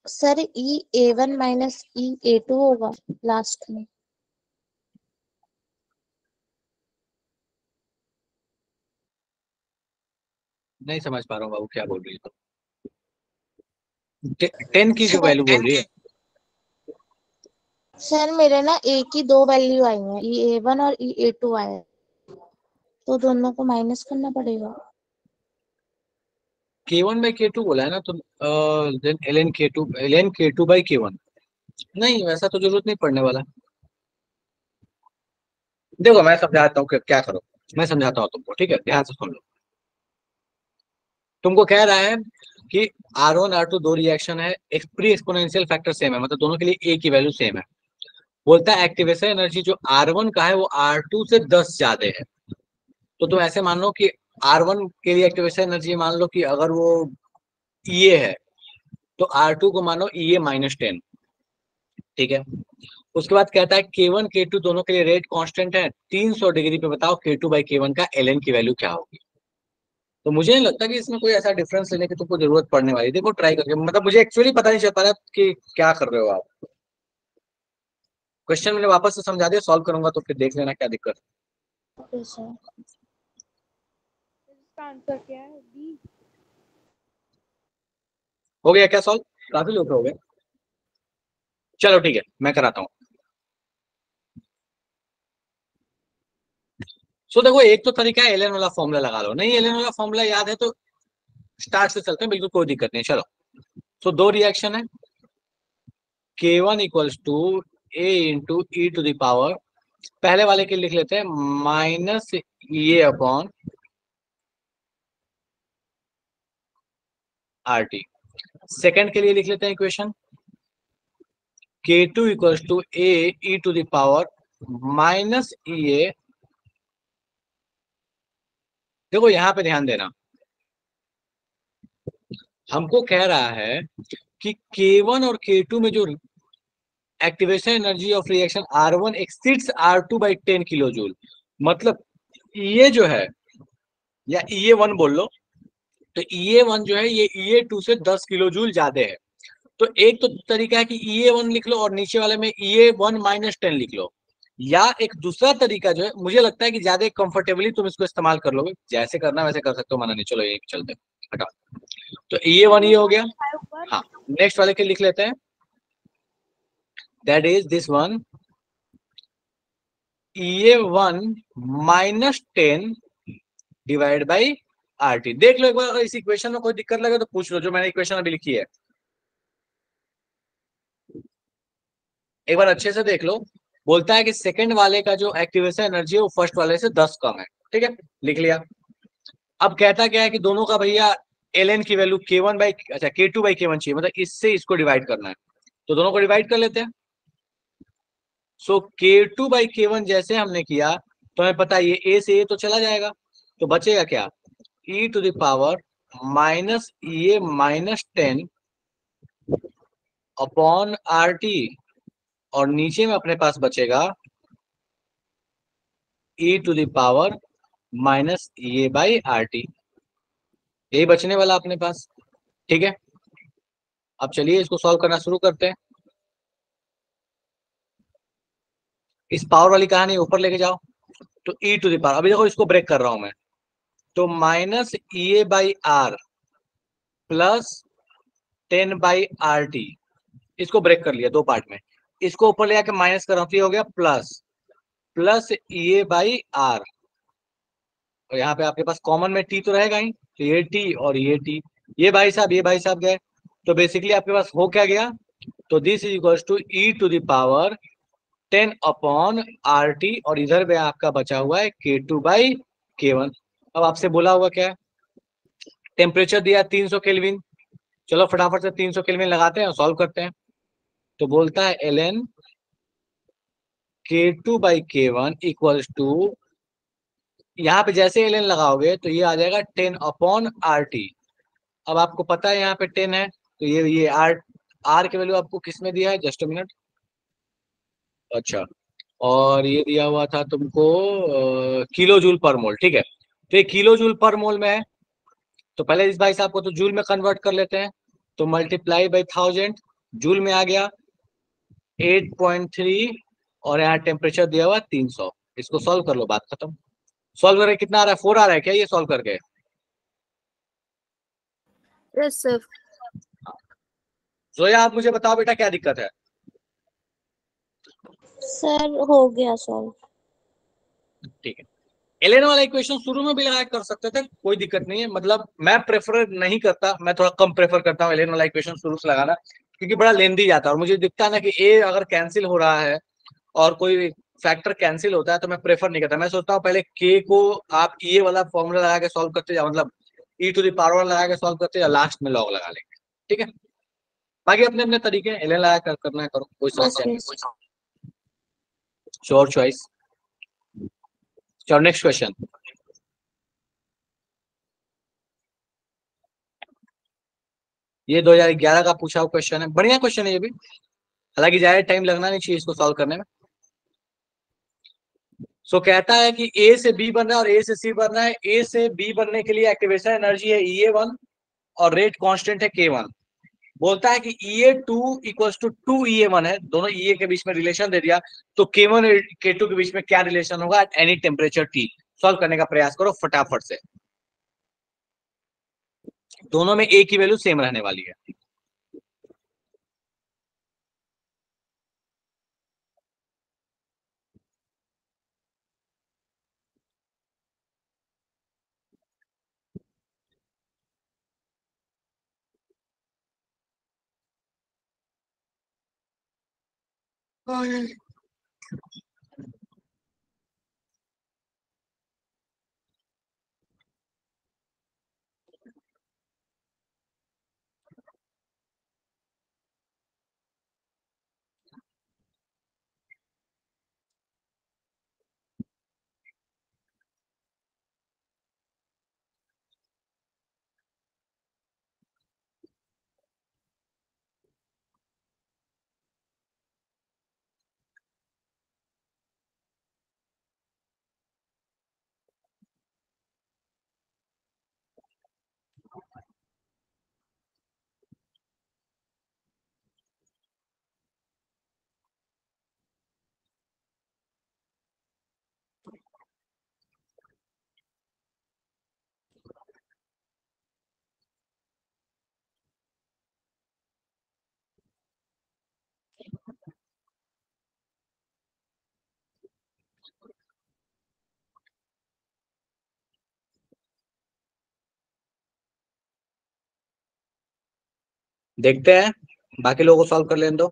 Sir E A1 minus E A2 होगा लास्ट में। नहीं समझ पा रहा हूँ बाबू, क्या बोल रही हो? 10 की जो वैल्यू बोल रही है। सर मेरे ना A की 2 वैल्यू आई हैं, E A1 और E A2 आए हैं, तो दोनों को माइनस करना पड़ेगा। K1 बाई K2 बोला है ना, तो then ln K2 by K1। नहीं, वैसा तो जरूरत नहीं पड़ने वाला। देखो मैं समझाता हूँ कि क्या करो। मैं समझाता हूँ तुमको, ठीक है, ध्यान से सुन लो। तुमको कह रहा है कि R1 R2 दो रिएक्शन है, एक प्री एक्सपोनेंशियल फैक्टर सेम है, मतलब दोनों के लिए A की वैल्यू सेम है। बोलता है एक्टिवेशन एनर्जी जो R1 का है वो R2 से 10 ज्यादा है। तो तुम ऐसे मान लो कि R1 के लिए एक्टिवेशन एनर्जी मान लो कि अगर वो EA है, तो R2 को मानो EA-10। ठीक है। उसके बाद कहता है K1 K2 दोनों के लिए रेट कांस्टेंट है 300 डिग्री पे, बताओ K2 बाई K1 का ln की वैल्यू क्या होगी। तो मुझे नहीं लगता कि इसमें कोई ऐसा डिफरेंस लेने की तुमको जरूरत पड़ने वाली। देखो ट्राई करके, मतलब मुझे एक्चुअली पता नहीं चल पा रहा कि क्या कर रहे हो आप। क्वेश्चन मैंने वापस से समझा दिया, सॉल्व करूंगा तो फिर देख लेना क्या दिक्कत है। Okay sir. इसका आंसर क्या है? बी। हो गया क्या सॉल्व? काफी लोग हो गए। चलो ठीक है, मैं कराता हूँ। सो देखो, एक तो तरीका है एलएन वाला फॉर्मूला लगा लो, नहीं एलएन वाला फॉर्मूला याद है तो स्टार्ट से चलते हैं, बिल्कुल कोई दिक्कत नहीं। चलो, सो दो रिएक्शन है, K1 equals to A into E to the power, पहले वाले के लिख लेते हैं माइनस ये अपॉन RT। सेकेंड के लिए लिख लेते हैं equation K2 equals to A E to the power minus EA। देखो यहां पे ध्यान देना, हमको कह रहा है कि K1 और K2 में जो activation energy of reaction R1 exceeds R2 by 10 kilo joule, मतलब ये जो है, या EA1 बोल लो, तो EA1 जो है ये EA2 से 10 किलो जूल ज्यादा है। तो एक तो तरीका है कि EA1 लिख लो और नीचे वाले में EA1-10 लिख लो, या एक दूसरा तरीका जो है, मुझे लगता है कि ज्यादा कंफर्टेबली तुम इसको इस्तेमाल कर लोगे, जैसे करना वैसे कर सकते हो, माना नहीं, चलो यही चलते हटा। तो EA1 ये हो गया। हाँ, नेक्स्ट वाले के लिख लेते हैं, that is this one EA1-10 divide by RT। देख लो एक बार, अगर इस इक्वेशन में कोई दिक्कत लगे तो पूछ लो, जो मैंने इक्वेशन अभी लिखी है एक बार अच्छे से देख लो। बोलता है कि सेकंड वाले का जो एक्टिवेशन एनर्जी है वो फर्स्ट वाले से 10 कम है। ठीक है, लिख लिया। अब कहता क्या है कि दोनों का भैया ln की वैल्यू K1 बाई, अच्छा K2 बाई K1 चाहिए, मतलब इससे इसको डिवाइड करना है, तो दोनों को डिवाइड कर लेते हैं। सो K2 बाई K1 जैसे हमने किया तो हमें पता है ये A से A तो चला जाएगा, तो बचेगा क्या, e to the power minus EA-10 upon RT, और नीचे में अपने पास बचेगा e to the power minus EA by RT, यही बचने वाला अपने पास। ठीक है, अब चलिए इसको सॉल्व करना शुरू करते हैं। इस पावर वाली कहानी ऊपर लेके जाओ, तो e टू दावर, अभी देखो इसको ब्रेक कर रहा हूं मैं, तो minus EA by R plus 10/RT, इसको ब्रेक कर लिया दो पार्ट में, इसको ऊपर ले आके माइनस कर रहा हूं, तो ये हो गया प्लस EA/R, और यहाँ पे आपके पास कॉमन में T तो रहेगा ही, तो ये T और ये T, ये भाई साहब गए, तो बेसिकली आपके पास हो क्या गया, तो this is equal to E to the power 10 upon R T, और इधर में आपका बचा हुआ है K2/K1। अब आपसे बोला हुआ क्या है, टेम्परेचर दिया 300 केल्विन। चलो फटाफट से 300 केल्विन लगाते हैं और सॉल्व करते हैं। तो बोलता है ln K2/K1 इक्वल्स टू, यहाँ पे जैसे ln लगाओगे तो ये आ जाएगा 10 अपॉन आर टी। अब आपको पता है यहाँ पे 10 है, तो ये आर की वैल्यू आपको किस में दिया है, जस्ट अ मिनट। अच्छा, और ये दिया हुआ था तुमको किलो जूल पर मोल, ठीक है। तो ये किलो जूल पर मोल में है, तो पहले इस भाई साहब को तो जूल में कन्वर्ट कर लेते हैं। तो मल्टीप्लाई बाई 1000, जूल में आ गया 8.3, और यहाँ टेम्परेचर दिया हुआ 300। इसको सॉल्व कर लो, बात खत्म। सॉल्व करके कितना आ रहा है, 4 आ रहा है क्या ये सॉल्व करके? Yes sir. जोया आप मुझे बताओ बेटा क्या दिक्कत है? सर हो गया सॉल्व। ठीक है, एलेन वाला इक्वेशन शुरू में भी लगा कर सकते थे, कोई दिक्कत नहीं है। मतलब मैं प्रेफर नहीं करता, मैं थोड़ा कम प्रेफर करता हूँ एलेन वाला इक्वेशन शुरू से लगाना, क्योंकि बड़ा लेंदी जाता है। और मुझे दिखता है ना कि ए अगर कैंसिल हो रहा है और कोई फैक्टर कैंसिल होता है तो मैं प्रेफर नहीं करता। मैं सोचता हूँ पहले के को आप ये वाला फॉर्मूला लगा के सॉल्व करते जाओ, मतलब ई टू द पावर लगा के सॉल्व करते जाओ, लास्ट में लॉग लगा लेंगे, ठीक है। बाकी अपने अपने तरीके एलेन लगा कर करना है करो, कोई समस्या ओके। नहीं। Sure choice. चलो नेक्स्ट क्वेश्चन। ये 2011 का पूछा हुआ क्वेश्चन है, बढ़िया क्वेश्चन है ये भी, हालांकि ज्यादा टाइम लगना नहीं चाहिए इसको सॉल्व करने में। सो कहता है कि ए से बी बनना है और ए से सी बनना है। ए से बी बनने के लिए एक्टिवेशन एनर्जी है EA1 और रेट कांस्टेंट है K1। बोलता है कि EA2 इक्वल्स टू 2 EA1 है, दोनों EA के बीच में रिलेशन दे दिया, तो K1 और K2 के बीच में क्या रिलेशन होगा at any temperature T। Solve करने का प्रयास करो फटाफट से, दोनों में A की वैल्यू सेम रहने वाली है। देखते हैं, बाकी लोगों को सॉल्व कर लेने दो।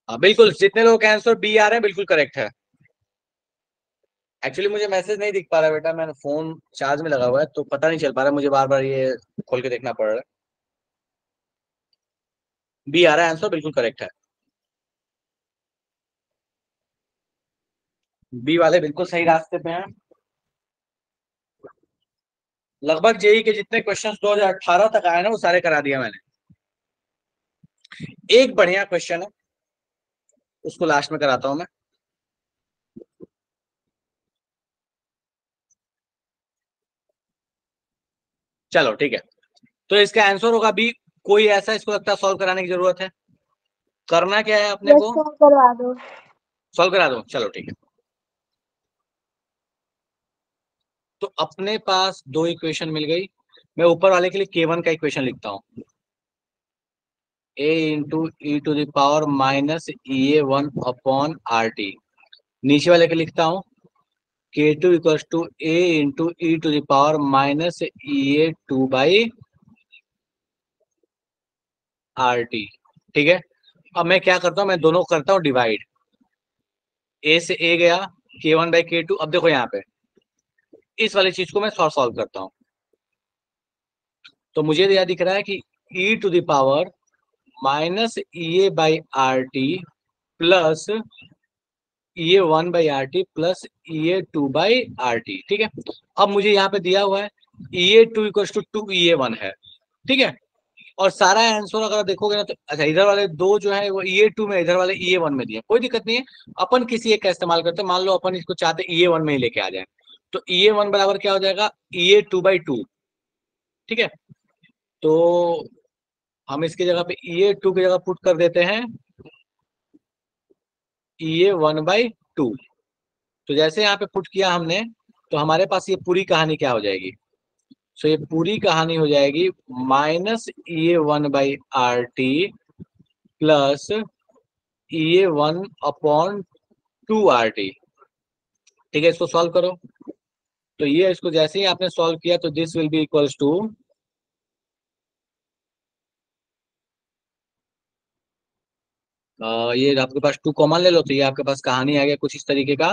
हाँ बिल्कुल, जितने लोगों का आंसर बी आ रहे हैं बिल्कुल करेक्ट है। एक्चुअली मुझे मैसेज नहीं दिख पा रहा है बेटा, मैंने फोन चार्ज में लगा हुआ है तो पता नहीं चल पा रहा, मुझे बार बार ये खोल के देखना पड़ रहा है। बी आ रहा है, आंसर बिल्कुल करेक्ट है। बी वाले बिल्कुल सही रास्ते पे हैं। लगभग जेई के जितने क्वेश्चंस 2018 तक आए ना वो सारे करा दिया मैंने। एक बढ़िया क्वेश्चन है, उसको लास्ट में कराता हूं मैं। चलो ठीक है, तो इसका आंसर होगा बी। कोई ऐसा इसको लगता है सॉल्व कराने की जरूरत है? करना क्या है अपने को? करवा दो। सॉल्व करा दो, चलो ठीक है। तो अपने पास दो इक्वेशन मिल गई। मैं ऊपर वाले के लिए K1 का इक्वेशन लिखता हूं, a into E to the power minus EA1 upon RT। नीचे वाले के लिखता हूं K2 equals to a into E to the power minus EA2 by RT। ठीक है, अब मैं क्या करता हूं, मैं दोनों करता हूं डिवाइड। a से a गया, K1 बाई K2। अब देखो यहाँ पे इस वाली चीज को मैं सॉल्व करता हूं, तो मुझे यह दिख रहा है कि e to the power minus EA by RT plus EA1 by RT plus EA2 by RT। ठीक है, अब मुझे यहाँ पे दिया हुआ है EA2 इक्वल टू 2EA1 है। ठीक है, और सारा आंसर अगर देखोगे ना तो अच्छा, इधर वाले दो जो है वो EA2 में, इधर वाले EA1 में दिए, कोई दिक्कत नहीं है। अपन किसी एक का इस्तेमाल करते हैं, मान लो अपन इसको चाहते EA1 में ही लेके आ जाए, तो EA1 बराबर क्या हो जाएगा, EA2 बाई 2। ठीक है, तो हम इसकी जगह पे EA2 की जगह पुट कर देते हैं EA1 बाई 2। तो जैसे यहाँ पे पुट किया हमने, तो हमारे पास ये पूरी कहानी क्या हो जाएगी, सो ये पूरी कहानी हो जाएगी minus EA1 by RT plus EA1 upon 2RT। ठीक है, इसको सॉल्व करो। तो ये इसको जैसे ही आपने सॉल्व किया तो this will be equals to ये आपके पास 2 कॉमन ले लो, तो ये आपके पास कहानी आ गया कुछ इस तरीके का।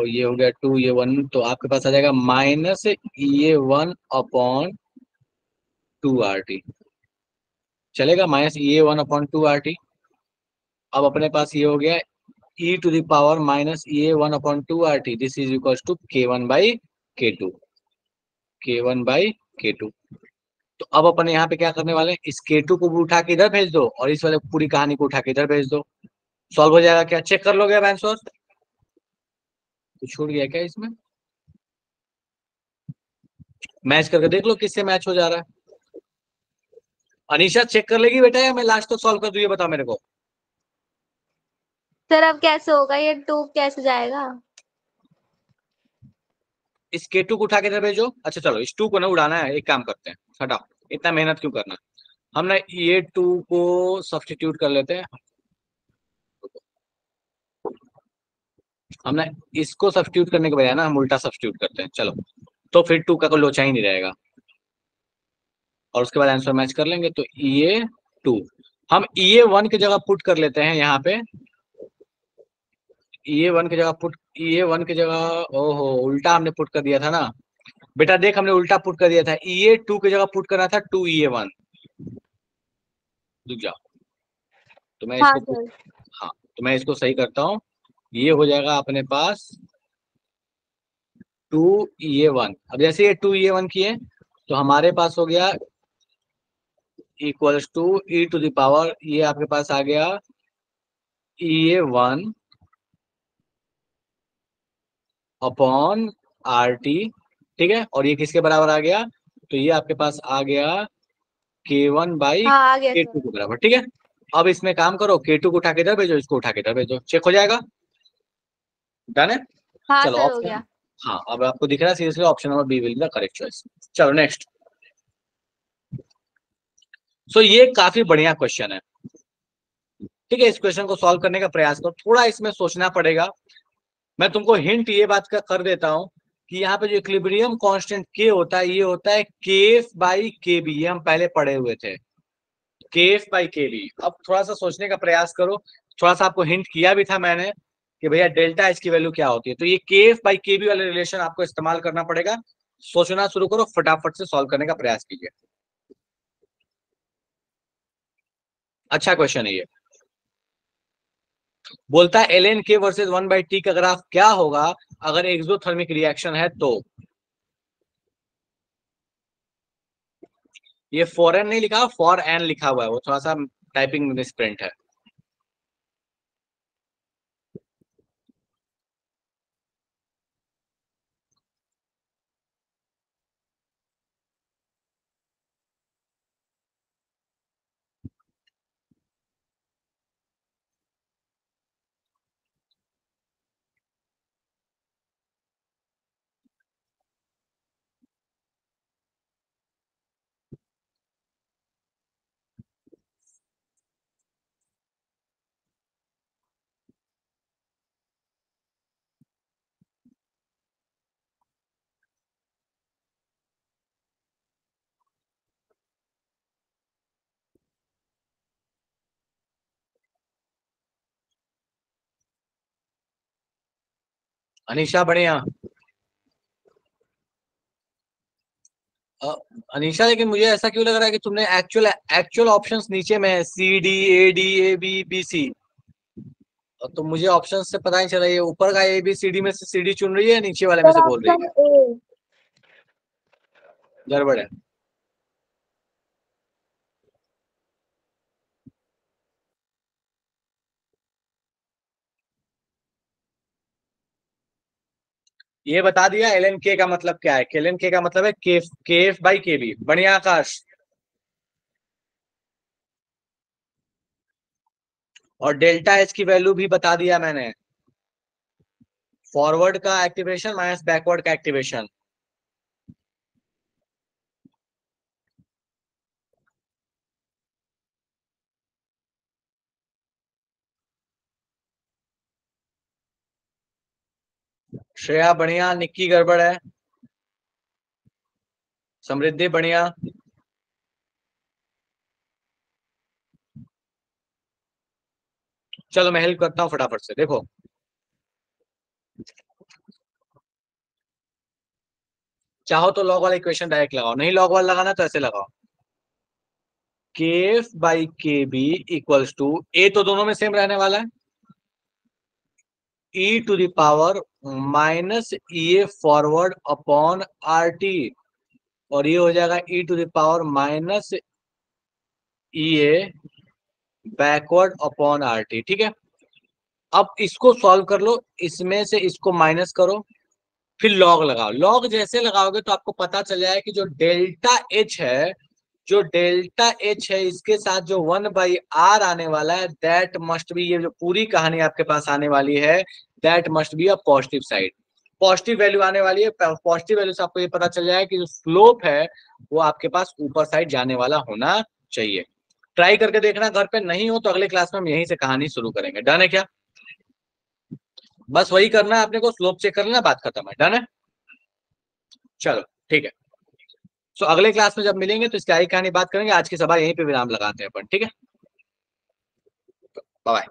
ये हो गया 2 ये 1, तो आपके पास आ जाएगा माइनस EA1 अपॉन 2RT। चलेगा, माइनस EA1 अपॉन 2RT। अब अपने पास ये हो गया e to the power minus EA1 upon 2RT, this is equal to K1 by K2। K1 by K2। तो अब अपन यहाँ पे क्या करने वाले हैं, इस K2 को भी उठा के इधर भेज दो और इस वाले पूरी कहानी को उठा के इधर भेज दो। सॉल्व हो जाएगा क्या? चेक कर लोगे अब आंसर? कुछ छूट गया क्या इसमें? मैच करके देख लो किससे मैच हो जा रहा है। अनीशा चेक कर लेगी बेटा, या मैं लास्ट तक सॉल्व कर दूं, ये बता मेरे को। सर अब कैसे होगा ये 2 कैसे जाएगा? इस K2 को उठा के इधर भेजो। अच्छा चलो, इस 2 को ना उड़ाना है, एक काम करते हैं, हटाओ, इतना मेहनत क्यों करना। हम ना ये 2 को सब्स्टिट्यूट कर लेते हैं, हम ना इसको सब्स्टिट्यूट करने के बजाय ना हम उल्टा सब्स्टिट्यूट करते हैं। चलो, तो फिर 2 का कोई लोचा ही नहीं रहेगा और उसके बाद आंसर मैच कर लेंगे। तो EA2 हम EA1 की जगह पुट कर लेते हैं यहाँ पे। EA1 की जगह पुट, EA1 की जगह, ओहो उल्टा हमने पुट कर दिया था ना बेटा, देख हमने उल्टा पुट कर दिया था। EA2 की जगह पुट करना था 2EA1। रुक जाओ, तो मैं हाँ इसको, सर। हाँ तो मैं इसको सही करता हूँ। ये हो जाएगा अपने पास 2EA1। अब जैसे ये 2EA1 किए तो हमारे पास हो गया equals to E to the power, ये आपके पास आ गया EA1 अपॉन RT। ठीक है, और ये किसके बराबर आ गया, तो ये आपके पास आ गया K1 बाई हाँ आ गया K2 सर। के बराबर। ठीक है, अब इसमें काम करो, K2 को उठा के इधर भेजो, इसको उठा के इधर भेजो, चेक हो जाएगा। डन है, हाँ चलो सर हो ऑप्शन, गया। हाँ अब आपको दिख रहा है seriously, option number B will be the correct choice. चलो नेक्स्ट। सो ये काफी बढ़िया क्वेश्चन है। ठीक है, इस क्वेश्चन को सॉल्व करने का प्रयास करो, थोड़ा इसमें सोचना पड़ेगा। मैं तुमको हिंट ये बात का कर देता हूं कि यहाँ पे जो इक्विलिब्रियम कांस्टेंट के होता है, ये होता है KF बाई KB। ये हम पहले पढ़े हुए थे, KF बाई KB। अब थोड़ा सा सोचने का प्रयास करो, थोड़ा सा आपको हिंट किया भी था मैंने कि भैया डेल्टा एच की वैल्यू क्या होती है, तो ये KF बाई KB वाले रिलेशन आपको इस्तेमाल करना पड़ेगा। सोचना शुरू करो, फटाफट से सॉल्व करने का प्रयास कीजिए। अच्छा क्वेश्चन है ये। बोलता है ln K वर्सेज 1/T का ग्राफ क्या होगा अगर एक्सोथर्मिक रिएक्शन है तो। ये फॉरेन नहीं लिखा, फॉर एन लिखा हुआ है, वो थोड़ा सा टाइपिंग मिसप्रिंट है। अनीशा बढ़िया। अनीशा, लेकिन मुझे ऐसा क्यों लग रहा है कि तुमने एक्चुअल एक्चुअल ऑप्शंस नीचे में है, C D A B B C, तो मुझे ऑप्शन से पता नहीं चला ये ऊपर का ए बी सी डी में से सी डी चुन रही है, नीचे वाले में सर से बोल रही ऑप्शन है। ए। गड़बड़ है। ये बता दिया एल एन के का मतलब क्या है। एल एन के का मतलब है के एफ बाई के बी। बढ़िया आकाश। और डेल्टा एच की वैल्यू भी बता दिया मैंने, फॉरवर्ड का एक्टिवेशन माइनस बैकवर्ड का एक्टिवेशन। श्रेया बढ़िया, निक्की गड़बड़ है, समृद्धि बढ़िया। चलो मैं हेल्प करता हूँ फटाफट से। देखो चाहो तो लॉग वाला इक्वेशन डायरेक्ट लगाओ, नहीं लॉग वाला लगाना तो ऐसे लगाओ, K F by K B equals to, A तो दोनों में सेम रहने वाला है, e to the power minus E A forward upon R T, और ये हो जाएगा e to the power minus E A backward upon R T. ठीक है, अब इसको सॉल्व कर लो, इसमें से इसको माइनस करो, फिर लॉग लगाओ। लॉग जैसे लगाओगे तो आपको पता चल जाए कि जो डेल्टा एच है, जो डेल्टा एच है इसके साथ जो 1/r आने वाला है, दैट मस्ट बी, ये जो पूरी कहानी आपके पास आने वाली है, that must be a positive side. Positive value आने वाली है। पॉजिटिव वैल्यू से आपको ये पता चल जाए कि जो स्लोप है वो आपके पास ऊपर साइड जाने वाला होना चाहिए। ट्राई करके देखना, घर पे नहीं हो तो अगले क्लास में हम यहीं से कहानी शुरू करेंगे। डन है क्या? बस वही करना है आपने को, स्लोप चेक कर लेना, बात खत्म है। डन है, चलो ठीक है। सो अगले क्लास में जब मिलेंगे तो इसकी आगे कहानी बात करेंगे। आज की सभा यहीं पे विराम लगाते हैं अपन। ठीक है, बाय।